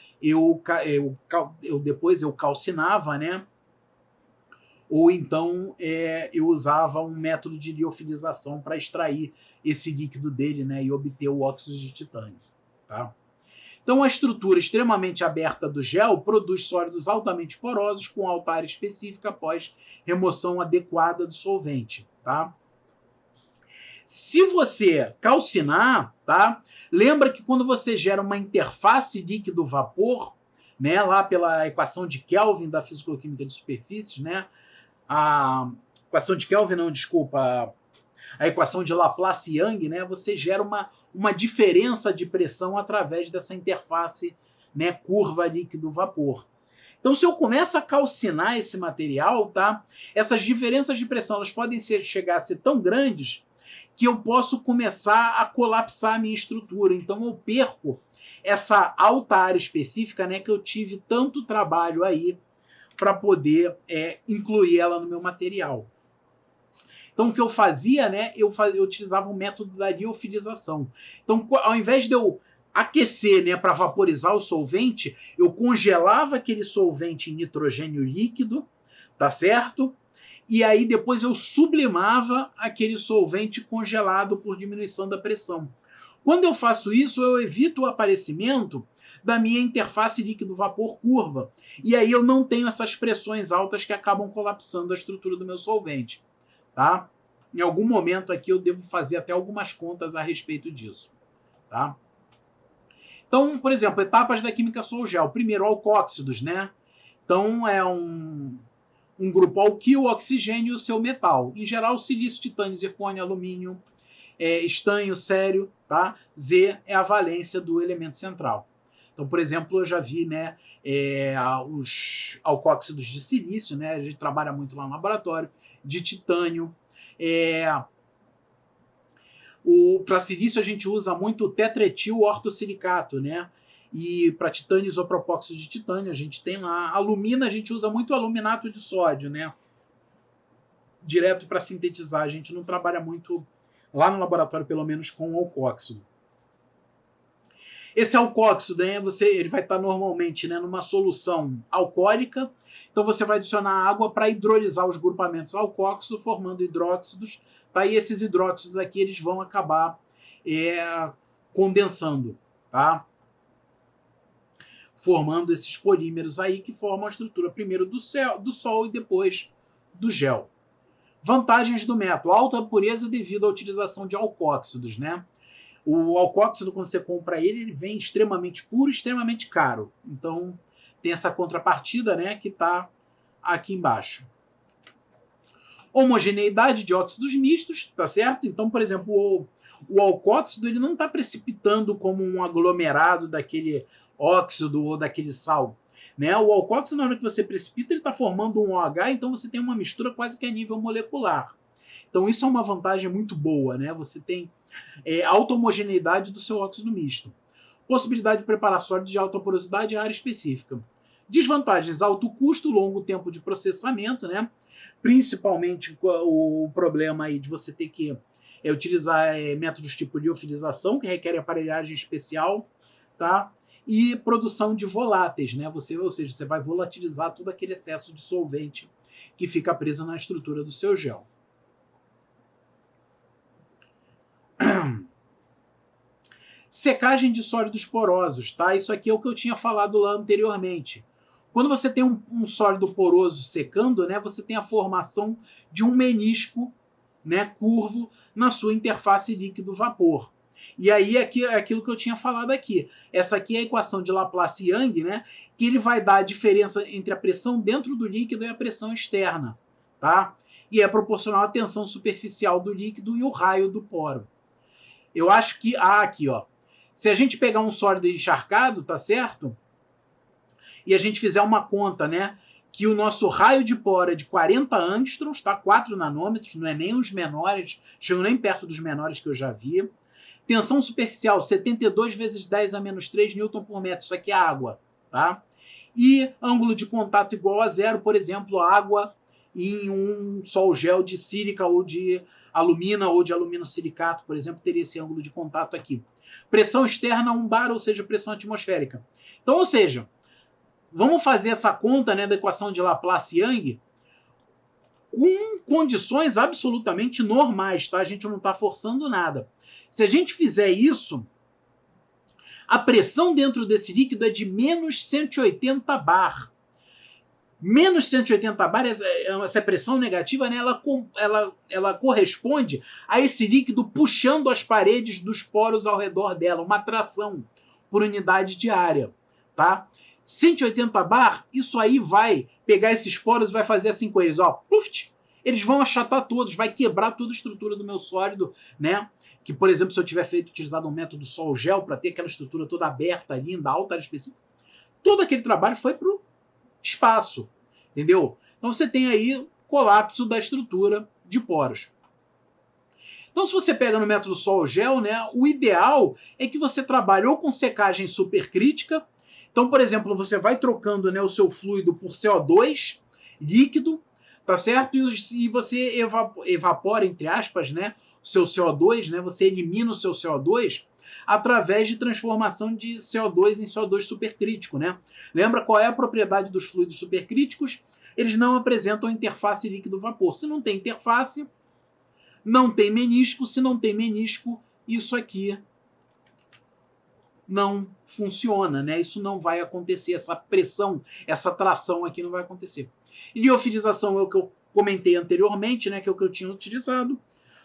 depois eu calcinava, né, ou então eu usava um método de liofilização para extrair esse líquido dele, né, e obter o óxido de titânio, tá? Então, a estrutura extremamente aberta do gel produz sólidos altamente porosos com alta área específica após remoção adequada do solvente, tá? Se você calcinar, tá? Lembra que quando você gera uma interface líquido-vapor, né, lá pela equação de Kelvin da fisicoquímica de superfícies, né? A equação de Kelvin, não, desculpa, a equação de Laplace-Young, né, você gera uma diferença de pressão através dessa interface, né, curva líquido-vapor. Então, se eu começo a calcinar esse material, tá, essas diferenças de pressão elas podem chegar a ser tão grandes que eu posso começar a colapsar a minha estrutura. Então, eu perco essa alta área específica, né, que eu tive tanto trabalho aí para poder incluir ela no meu material. Então, o que eu fazia, né, eu utilizava o método da liofilização. Então, ao invés de eu aquecer, né, para vaporizar o solvente, eu congelava aquele solvente em nitrogênio líquido, tá certo? E aí depois eu sublimava aquele solvente congelado por diminuição da pressão. Quando eu faço isso, eu evito o aparecimento da minha interface líquido-vapor curva. E aí eu não tenho essas pressões altas que acabam colapsando a estrutura do meu solvente. Tá? Em algum momento aqui eu devo fazer até algumas contas a respeito disso. Tá? Então, por exemplo, etapas da química Sol-Gel. Primeiro, alcóxidos, né? Então, é um grupo alquil, oxigênio e o seu metal. Em geral, silício, titânio, zircônio, alumínio, estanho, sério, tá? Z é a valência do elemento central. Então, por exemplo, eu já vi, né, os alcóxidos de silício, né? A gente trabalha muito lá no laboratório, de titânio. Para silício a gente usa muito o tetretil ortosilicato, né? E para titânio isopropóxito de titânio a gente tem lá. Alumina a gente usa muito aluminato de sódio, né? Direto para sintetizar. A gente não trabalha muito lá no laboratório, pelo menos, com alcóxido. Esse alcóxido, né, ele vai estar normalmente, né, numa solução alcoólica. Então você vai adicionar água para hidrolisar os grupamentos alcóxidos, formando hidróxidos. Tá? E esses hidróxidos aqui eles vão acabar condensando, tá? Formando esses polímeros aí que formam a estrutura primeiro do Sol e depois do gel. Vantagens do método: alta pureza devido à utilização de alcóxidos, né? O alcóxido, quando você compra ele vem extremamente puro e extremamente caro. Então, tem essa contrapartida, né, que está aqui embaixo. Homogeneidade de óxidos mistos, tá certo? Então, por exemplo, o alcóxido ele não está precipitando como um aglomerado daquele óxido ou daquele sal. Né? O alcóxido, na hora que você precipita, ele está formando um OH, então você tem uma mistura quase que a nível molecular. Então, isso é uma vantagem muito boa, né? Você tem alta homogeneidade do seu óxido misto. Possibilidade de preparar sólidos de alta porosidade e área específica. Desvantagens: alto custo, longo tempo de processamento, né? Principalmente o problema aí de você ter que utilizar métodos tipo liofilização, que requerem aparelhagem especial, tá? E produção de voláteis, né? Ou seja, você vai volatilizar todo aquele excesso de solvente que fica preso na estrutura do seu gel. Secagem de sólidos porosos, tá? Isso aqui é o que eu tinha falado lá anteriormente. Quando você tem um sólido poroso secando, né, você tem a formação de um menisco, né, curvo na sua interface líquido-vapor. E aí é aquilo que eu tinha falado aqui. Essa aqui é a equação de Laplace-Young, né, que ele vai dar a diferença entre a pressão dentro do líquido e a pressão externa, tá? E é proporcional à tensão superficial do líquido e o raio do poro. Eu acho que aqui, ó. Se a gente pegar um sólido encharcado, tá certo? E a gente fizer uma conta, né? Que o nosso raio de poro é de 40 angstroms, tá? 4 nanômetros, não é nem os menores, chegam nem perto dos menores que eu já vi. Tensão superficial, 72 vezes 10 a menos 3 newton por metro, isso aqui é água, tá? E ângulo de contato igual a zero, por exemplo, água em um sol-gel de sílica ou de alumina ou de aluminosilicato, por exemplo, teria esse ângulo de contato aqui. Pressão externa 1 bar, ou seja, pressão atmosférica. Então, ou seja, vamos fazer essa conta, né, da equação de Laplace-Young com condições absolutamente normais, tá? A gente não está forçando nada. Se a gente fizer isso, a pressão dentro desse líquido é de menos 180 bar. Menos 180 bar, essa pressão negativa, né, ela corresponde a esse líquido puxando as paredes dos poros ao redor dela, uma atração por unidade de área, tá? 180 bar, isso aí vai pegar esses poros e vai fazer assim com eles, ó, puff, eles vão achatar todos, vai quebrar toda a estrutura do meu sólido, né? Que, por exemplo, se eu tiver utilizado um método sol gel para ter aquela estrutura toda aberta, linda, alta, área específica, todo aquele trabalho foi para o espaço, entendeu? Então você tem aí colapso da estrutura de poros. Então, se você pega no método sol gel, né, o ideal é que você trabalhe ou com secagem supercrítica. Então, por exemplo, você vai trocando, né, o seu fluido por CO2 líquido, tá certo? E você evapora, entre aspas, né, o seu CO2, né, você elimina o seu CO2 através de transformação de CO2 em CO2 supercrítico, né? Lembra qual é a propriedade dos fluidos supercríticos? Eles não apresentam interface líquido-vapor. Se não tem interface, não tem menisco. Se não tem menisco, isso aqui não funciona, né? Isso não vai acontecer, essa pressão, essa tração aqui não vai acontecer. Liofilização é o que eu comentei anteriormente, né? Que é o que eu tinha utilizado.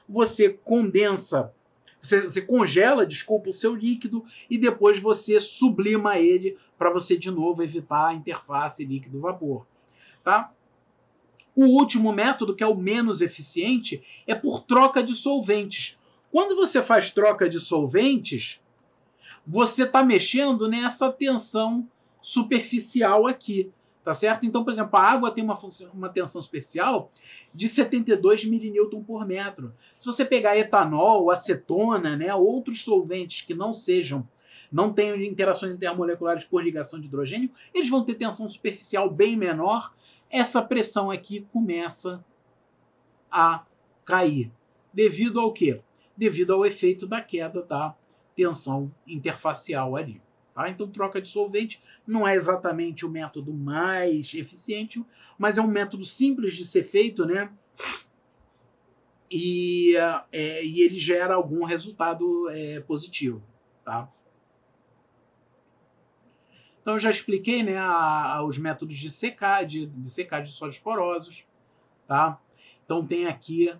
Você condensa, você congela, desculpa, o seu líquido e depois você sublima ele para você de novo evitar a interface líquido-vapor, tá? O último método, que é o menos eficiente, é por troca de solventes. Quando você faz troca de solventes, você está mexendo nessa tensão superficial aqui, tá certo? Então, por exemplo, a água tem uma tensão superficial de 72 milNewton por metro. Se você pegar etanol, acetona, né, outros solventes que não tenham interações intermoleculares por ligação de hidrogênio, eles vão ter tensão superficial bem menor. Essa pressão aqui começa a cair. Devido ao quê? Devido ao efeito da queda da tensão interfacial ali. Tá? Então, troca de solvente não é exatamente o método mais eficiente, mas é um método simples de ser feito, né? E ele gera algum resultado positivo. Tá? Então, eu já expliquei, né, os métodos de secagem de sólidos porosos. Tá? Então, tem aqui,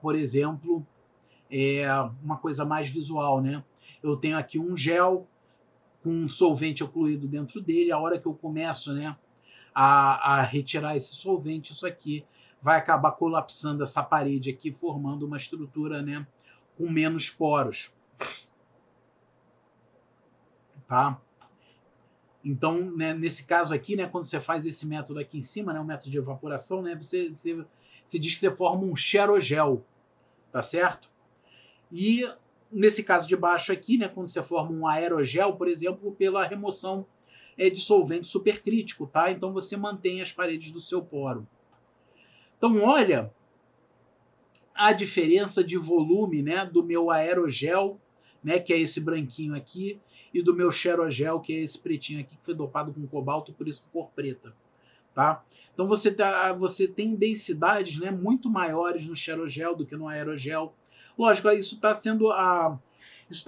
por exemplo, uma coisa mais visual, né? Eu tenho aqui um gel com um solvente ocluído dentro dele. A hora que eu começo, né, a retirar esse solvente, isso aqui vai acabar colapsando essa parede aqui, formando uma estrutura, né, com menos poros. Tá? Então, né, nesse caso aqui, né, quando você faz esse método aqui em cima, né, um método de evaporação, né, você diz que você forma um xerogel, tá certo? E nesse caso de baixo aqui, né, quando você forma um aerogel, por exemplo, pela remoção de solvente supercrítico, tá? Então você mantém as paredes do seu poro. Então olha a diferença de volume, né, do meu aerogel, né, que é esse branquinho aqui, e do meu xerogel, que é esse pretinho aqui, que foi dopado com cobalto, por isso cor preta, tá? Então você tem densidades, né, muito maiores no xerogel do que no aerogel. Lógico, isso está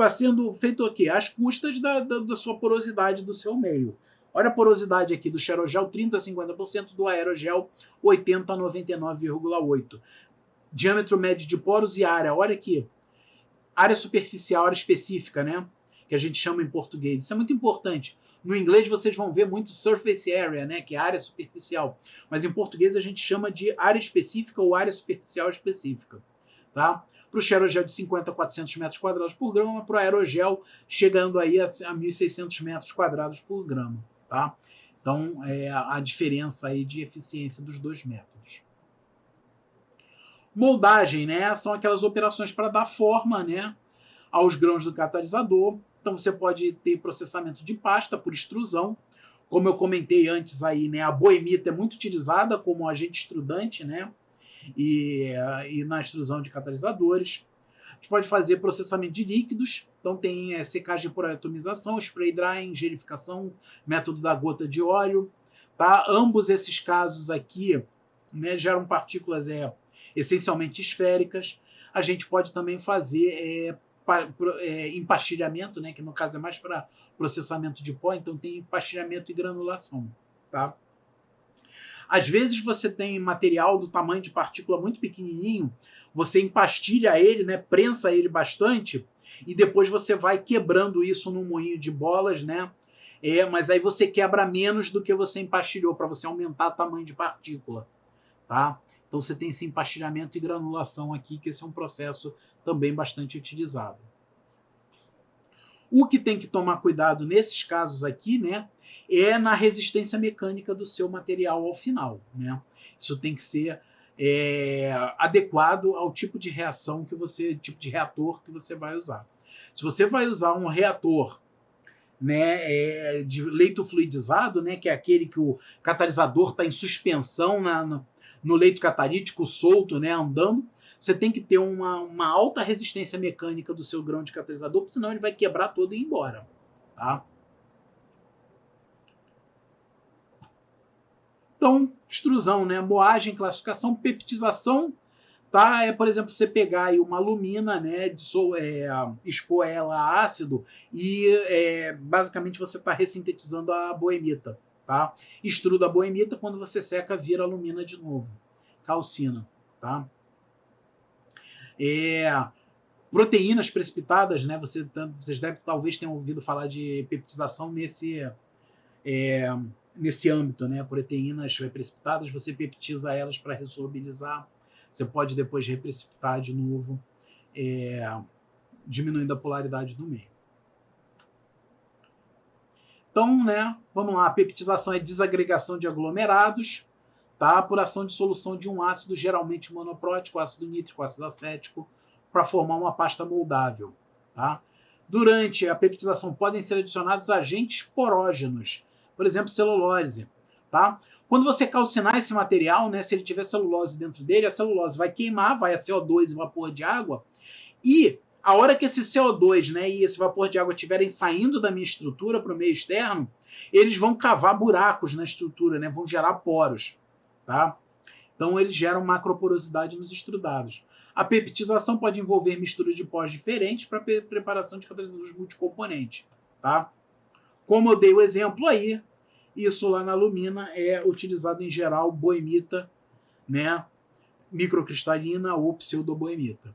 sendo feito aqui às custas da sua porosidade do seu meio. Olha a porosidade aqui do xerogel, 30 a 50%, do aerogel, 80 a 99,8%. Diâmetro médio de poros e área. Olha aqui. Área superficial, área específica, né? Que a gente chama em português. Isso é muito importante. No inglês vocês vão ver muito surface area, né? Que é área superficial. Mas em português a gente chama de área específica ou área superficial específica. Tá? Para o xerogel de 50 a 400 metros quadrados por grama, para o aerogel chegando aí a 1.600 metros quadrados por grama. Tá? Então, a diferença aí de eficiência dos dois métodos. Moldagem, né? São aquelas operações para dar forma, né, aos grãos do catalisador. Então, você pode ter processamento de pasta por extrusão. Como eu comentei antes aí, né, a boemita é muito utilizada como agente extrudante, né? E na extrusão de catalisadores. A gente pode fazer processamento de líquidos, então tem secagem por atomização, spray drying, gelificação, método da gota de óleo. Tá? Ambos esses casos aqui, né, geram partículas essencialmente esféricas. A gente pode também fazer empastilhamento, né, que no caso é mais para processamento de pó, então tem empastilhamento e granulação. Tá? Às vezes você tem material do tamanho de partícula muito pequenininho, você empastilha ele, né, prensa ele bastante, e depois você vai quebrando isso num moinho de bolas, né? Mas aí você quebra menos do que você empastilhou, para você aumentar o tamanho de partícula. Tá? Então você tem esse empastilhamento e granulação aqui, que esse é um processo também bastante utilizado. O que tem que tomar cuidado nesses casos aqui, né, é na resistência mecânica do seu material ao final, né? Isso tem que ser adequado ao tipo de reação que você, tipo de reator que você vai usar. Se você vai usar um reator, né, de leito fluidizado, né, que é aquele que o catalisador está em suspensão no leito catalítico solto, né, andando, você tem que ter uma alta resistência mecânica do seu grão de catalisador, porque senão ele vai quebrar todo e ir embora. Tá? Então, extrusão, né, moagem, classificação, peptização, tá? Por exemplo, você pegar aí uma alumina, né, expor ela a ácido e basicamente você está ressintetizando a boemita. Tá? Extruda a boemita, quando você seca, vira alumina de novo. Calcina. Tá? Proteínas precipitadas, né? Vocês talvez tenham ouvido falar de peptização nesse âmbito, né? Proteínas precipitadas, você peptiza elas para ressolubilizar. Você pode depois reprecipitar de novo, diminuindo a polaridade do meio. Então, né? Vamos lá. A peptização é desagregação de aglomerados, tá? Por ação de solução de um ácido, geralmente monoprótico, ácido nítrico, ácido acético, para formar uma pasta moldável. Tá? Durante a peptização podem ser adicionados agentes porógenos, por exemplo, celulose. Tá? Quando você calcinar esse material, né, se ele tiver celulose dentro dele, a celulose vai queimar, vai a CO2 e vapor de água, e a hora que esse CO2, né, e esse vapor de água estiverem saindo da minha estrutura para o meio externo, eles vão cavar buracos na estrutura, né, vão gerar poros. Tá? Então, eles geram macroporosidade nos extrudados. A peptização pode envolver mistura de pós diferentes para preparação de catalisadores multicomponentes. Tá? Como eu dei o exemplo aí, isso lá na alumina é utilizado em geral boemita, né, microcristalina ou pseudoboemita.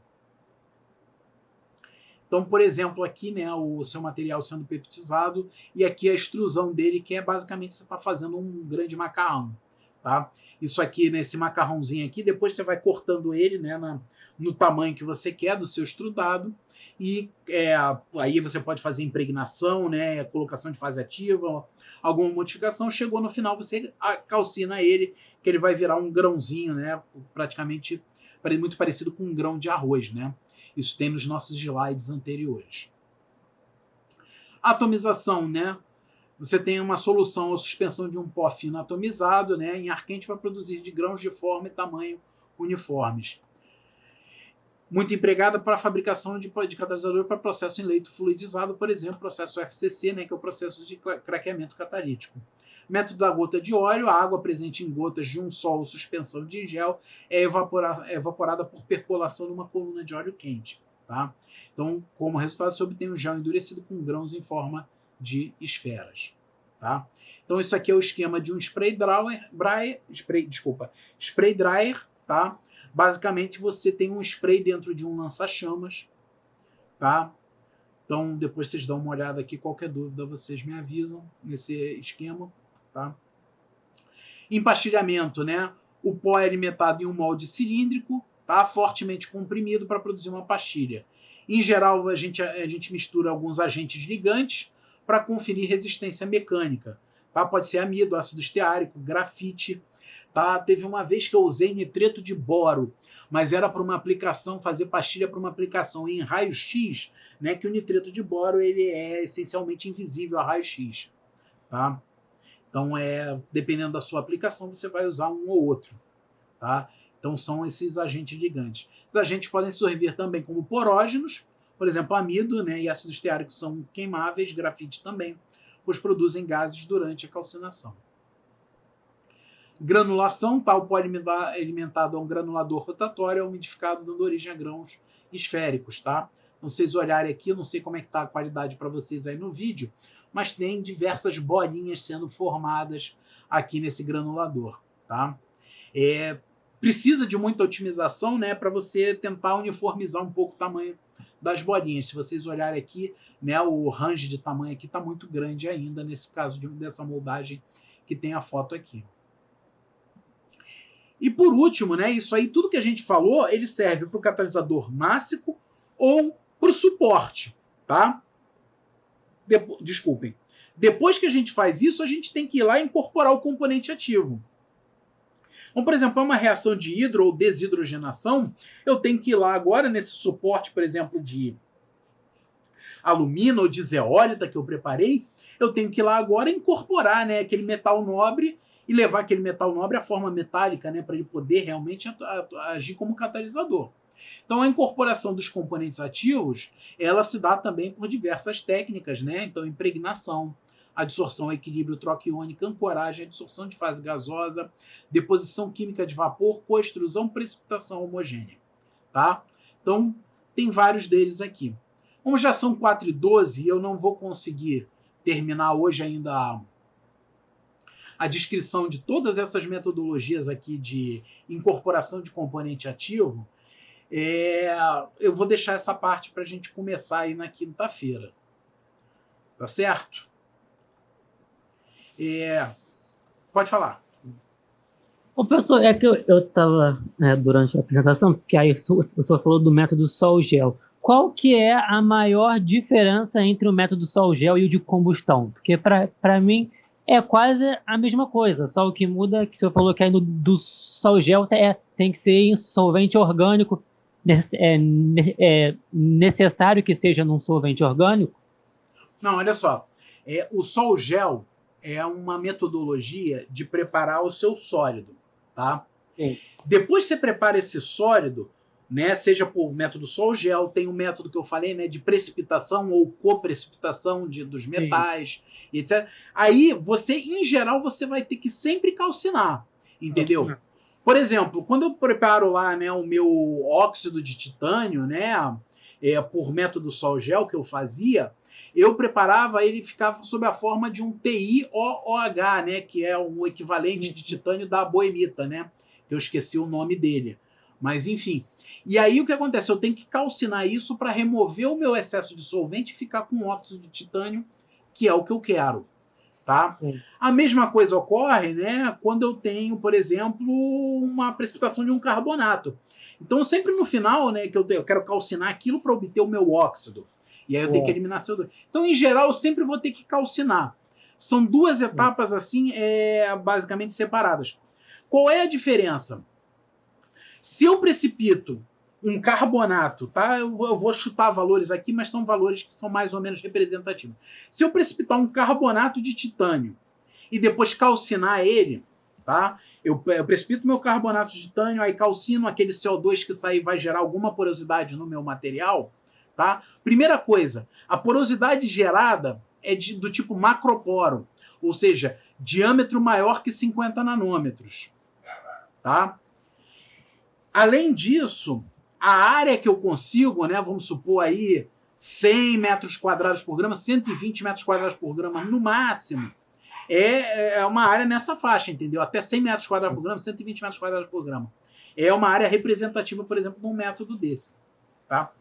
Então, por exemplo, aqui, né, o seu material sendo peptizado e aqui a extrusão dele, que é basicamente você está fazendo um grande macarrão. Tá? Isso aqui, nesse macarrãozinho aqui, depois você vai cortando ele, né, no tamanho que você quer do seu extrudado, e aí você pode fazer impregnação, né, colocação de fase ativa, alguma modificação. Chegou no final, você calcina ele, que ele vai virar um grãozinho, né, praticamente muito parecido com um grão de arroz. Né? Isso tem nos nossos slides anteriores. Atomização, né? Você tem uma solução ou suspensão de um pó fino atomizado, né, em ar quente para produzir de grãos de forma e tamanho uniformes. Muito empregada para a fabricação de catalisador para processo em leito fluidizado, por exemplo, processo FCC, né, que é o processo de craqueamento catalítico. Método da gota de óleo: a água presente em gotas de um só ou suspensão de gel é evaporada por percolação numa coluna de óleo quente. Tá? Então, como resultado, se obtém um gel endurecido com grãos em forma de esferas. Tá? Então, isso aqui é o esquema de um spray dryer. Tá? Basicamente, você tem um spray dentro de um lança-chamas. Tá? Então, depois vocês dão uma olhada aqui. Qualquer dúvida, vocês me avisam nesse esquema. Tá? Empastilhamento, né? O pó é alimentado em um molde cilíndrico, tá? Fortemente comprimido para produzir uma pastilha. Em geral, a gente mistura alguns agentes ligantes para conferir resistência mecânica. Tá? Pode ser amido, ácido esteárico, grafite. Tá? Teve uma vez que eu usei nitreto de boro, mas era para uma aplicação, fazer pastilha para uma aplicação em raio-x, né? Que o nitreto de boro ele é essencialmente invisível a raio-x. Tá? Então, dependendo da sua aplicação, você vai usar um ou outro. Tá? Então, são esses agentes ligantes. Os agentes podem servir também como porógenos, por exemplo, amido, né, e ácido esteárico são queimáveis, grafite também, pois produzem gases durante a calcinação. Granulação: tal pó alimentado a um granulador rotatório é umidificado, dando origem a grãos esféricos. Tá? Então, vocês olharem aqui, eu não sei como é que está a qualidade para vocês aí no vídeo, mas tem diversas bolinhas sendo formadas aqui nesse granulador. Tá? Precisa de muita otimização, né, para você tentar uniformizar um pouco o tamanho das bolinhas. Se vocês olharem aqui, né, o range de tamanho aqui está muito grande ainda, nesse caso dessa moldagem que tem a foto aqui. E por último, né, isso aí, tudo que a gente falou, ele serve para o catalisador mássico ou para o suporte, tá? Desculpem. Depois que a gente faz isso, a gente tem que ir lá e incorporar o componente ativo. Então, por exemplo, é uma reação de hidro ou desidrogenação, eu tenho que ir lá agora nesse suporte, por exemplo, de alumina ou de zeólita que eu preparei, eu tenho que ir lá agora e incorporar, né, aquele metal nobre e levar aquele metal nobre à forma metálica, né, para ele poder realmente agir como catalisador. Então, a incorporação dos componentes ativos, ela se dá também por diversas técnicas, né? Então, impregnação, adsorção, equilíbrio, troca iônica, ancoragem, adsorção de fase gasosa, deposição química de vapor, coextrusão, precipitação homogênea, tá? Então, tem vários deles aqui. Como já são 4:12 e eu não vou conseguir terminar hoje ainda a descrição de todas essas metodologias aqui de incorporação de componente ativo, eu vou deixar essa parte para a gente começar aí na quinta-feira. Tá certo? Pode falar. Ô, professor, é que eu estava durante a apresentação, porque aí o senhor falou do método Sol-Gel. Qual que é a maior diferença entre o método Sol-Gel e o de combustão? Porque para mim é quase a mesma coisa, só o que muda é que o senhor falou que aí do Sol-Gel tem que ser em solvente orgânico. É necessário que seja num solvente orgânico? Não, olha só. O Sol-Gel é uma metodologia de preparar o seu sólido, tá? Sim. Depois que você prepara esse sólido, né, seja por método Sol-Gel, tem um método que eu falei, né, de precipitação ou coprecipitação dos metais, etc. Aí, em geral, você vai ter que sempre calcinar, entendeu? Por exemplo, quando eu preparo lá, né, o meu óxido de titânio, né, por método Sol-Gel que eu fazia, eu preparava, ele ficava sob a forma de um TiOOH, né, que é o equivalente de titânio da boemita, né, que eu esqueci o nome dele. Mas, enfim. E aí, o que acontece? Eu tenho que calcinar isso para remover o meu excesso de solvente e ficar com óxido de titânio, que é o que eu quero. Tá? A mesma coisa ocorre, né, quando eu tenho, por exemplo, uma precipitação de um carbonato. Então, sempre no final, né, que eu quero calcinar aquilo para obter o meu óxido. E aí eu tenho que eliminar CO2. Então, em geral, eu sempre vou ter que calcinar. São duas etapas, assim, basicamente separadas. Qual é a diferença? Se eu precipito um carbonato, tá? Eu vou chutar valores aqui, mas são valores que são mais ou menos representativos. Se eu precipitar um carbonato de titânio e depois calcinar ele, tá? Eu precipito meu carbonato de titânio, aí calcino aquele CO2 que sair vai gerar alguma porosidade no meu material, tá? Primeira coisa, a porosidade gerada é do tipo macroporo, ou seja, diâmetro maior que 50 nanômetros, tá? Além disso, a área que eu consigo, né, vamos supor aí 100 metros quadrados por grama, 120 metros quadrados por grama no máximo, é uma área nessa faixa, entendeu? Até 100 metros quadrados por grama, 120 metros quadrados por grama. É uma área representativa, por exemplo, de um método desse. Tá?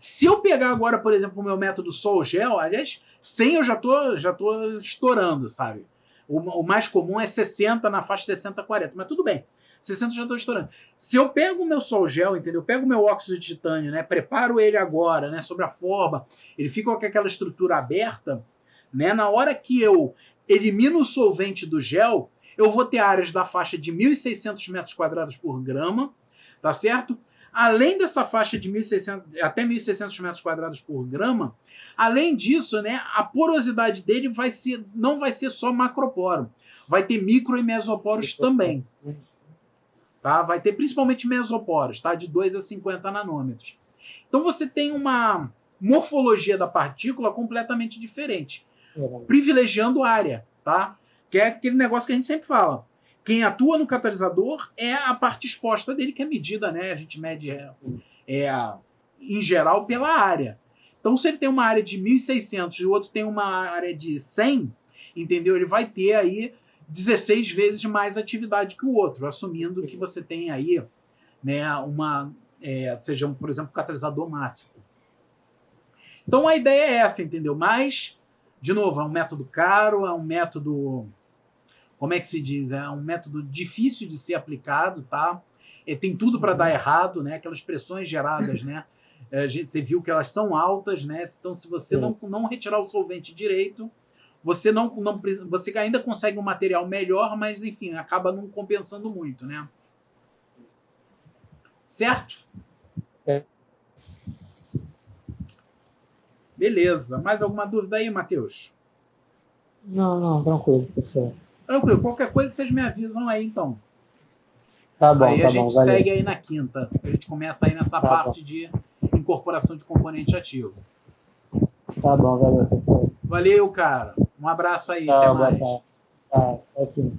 Se eu pegar agora, por exemplo, o meu método Sol-Gel, aliás, 100 eu já tô estourando, sabe? O mais comum é 60 na faixa 60-40, mas tudo bem. 60 já estou estourando. Se eu pego o meu Sol-Gel, entendeu? Eu pego o meu óxido de titânio, né? Preparo ele agora, né? Sobre a forma, ele fica com aquela estrutura aberta, né? Na hora que eu elimino o solvente do gel, eu vou ter áreas da faixa de 1.600 metros quadrados por grama, tá certo? Além dessa faixa de 1.600, até 1.600 metros quadrados por grama, além disso, né, a porosidade dele não vai ser só macroporo, vai ter micro e mesoporos também. Tá? Vai ter principalmente mesoporos, tá? De 2 a 50 nanômetros. Então você tem uma morfologia da partícula completamente diferente, privilegiando a área, tá? Que é aquele negócio que a gente sempre fala. Quem atua no catalisador é a parte exposta dele, que é medida, né? A gente mede em geral pela área. Então, se ele tem uma área de 1.600 e o outro tem uma área de 100, entendeu? Ele vai ter aí 16 vezes mais atividade que o outro, assumindo que você tem aí, né, seja, por exemplo, um catalisador máximo. Então, a ideia é essa, entendeu? Mas, de novo, é um método caro, é um método como é que se diz? É um método difícil de ser aplicado, tá? Tem tudo para dar errado, né? Aquelas pressões geradas, né? Você viu que elas são altas, né? Então, se você não retirar o solvente direito, você você ainda consegue um material melhor, mas enfim, acaba não compensando muito, né? Certo? Beleza. Mais alguma dúvida aí, Matheus? Não, tranquilo, professor. Tranquilo. Qualquer coisa vocês me avisam aí, então. Tá bom, Aí a gente valeu. segue aí na quinta. A gente começa aí nessa parte de incorporação de componente ativo. Tá bom, valeu, professor. Valeu, cara. Um abraço aí. Até mais. Tá, aqui.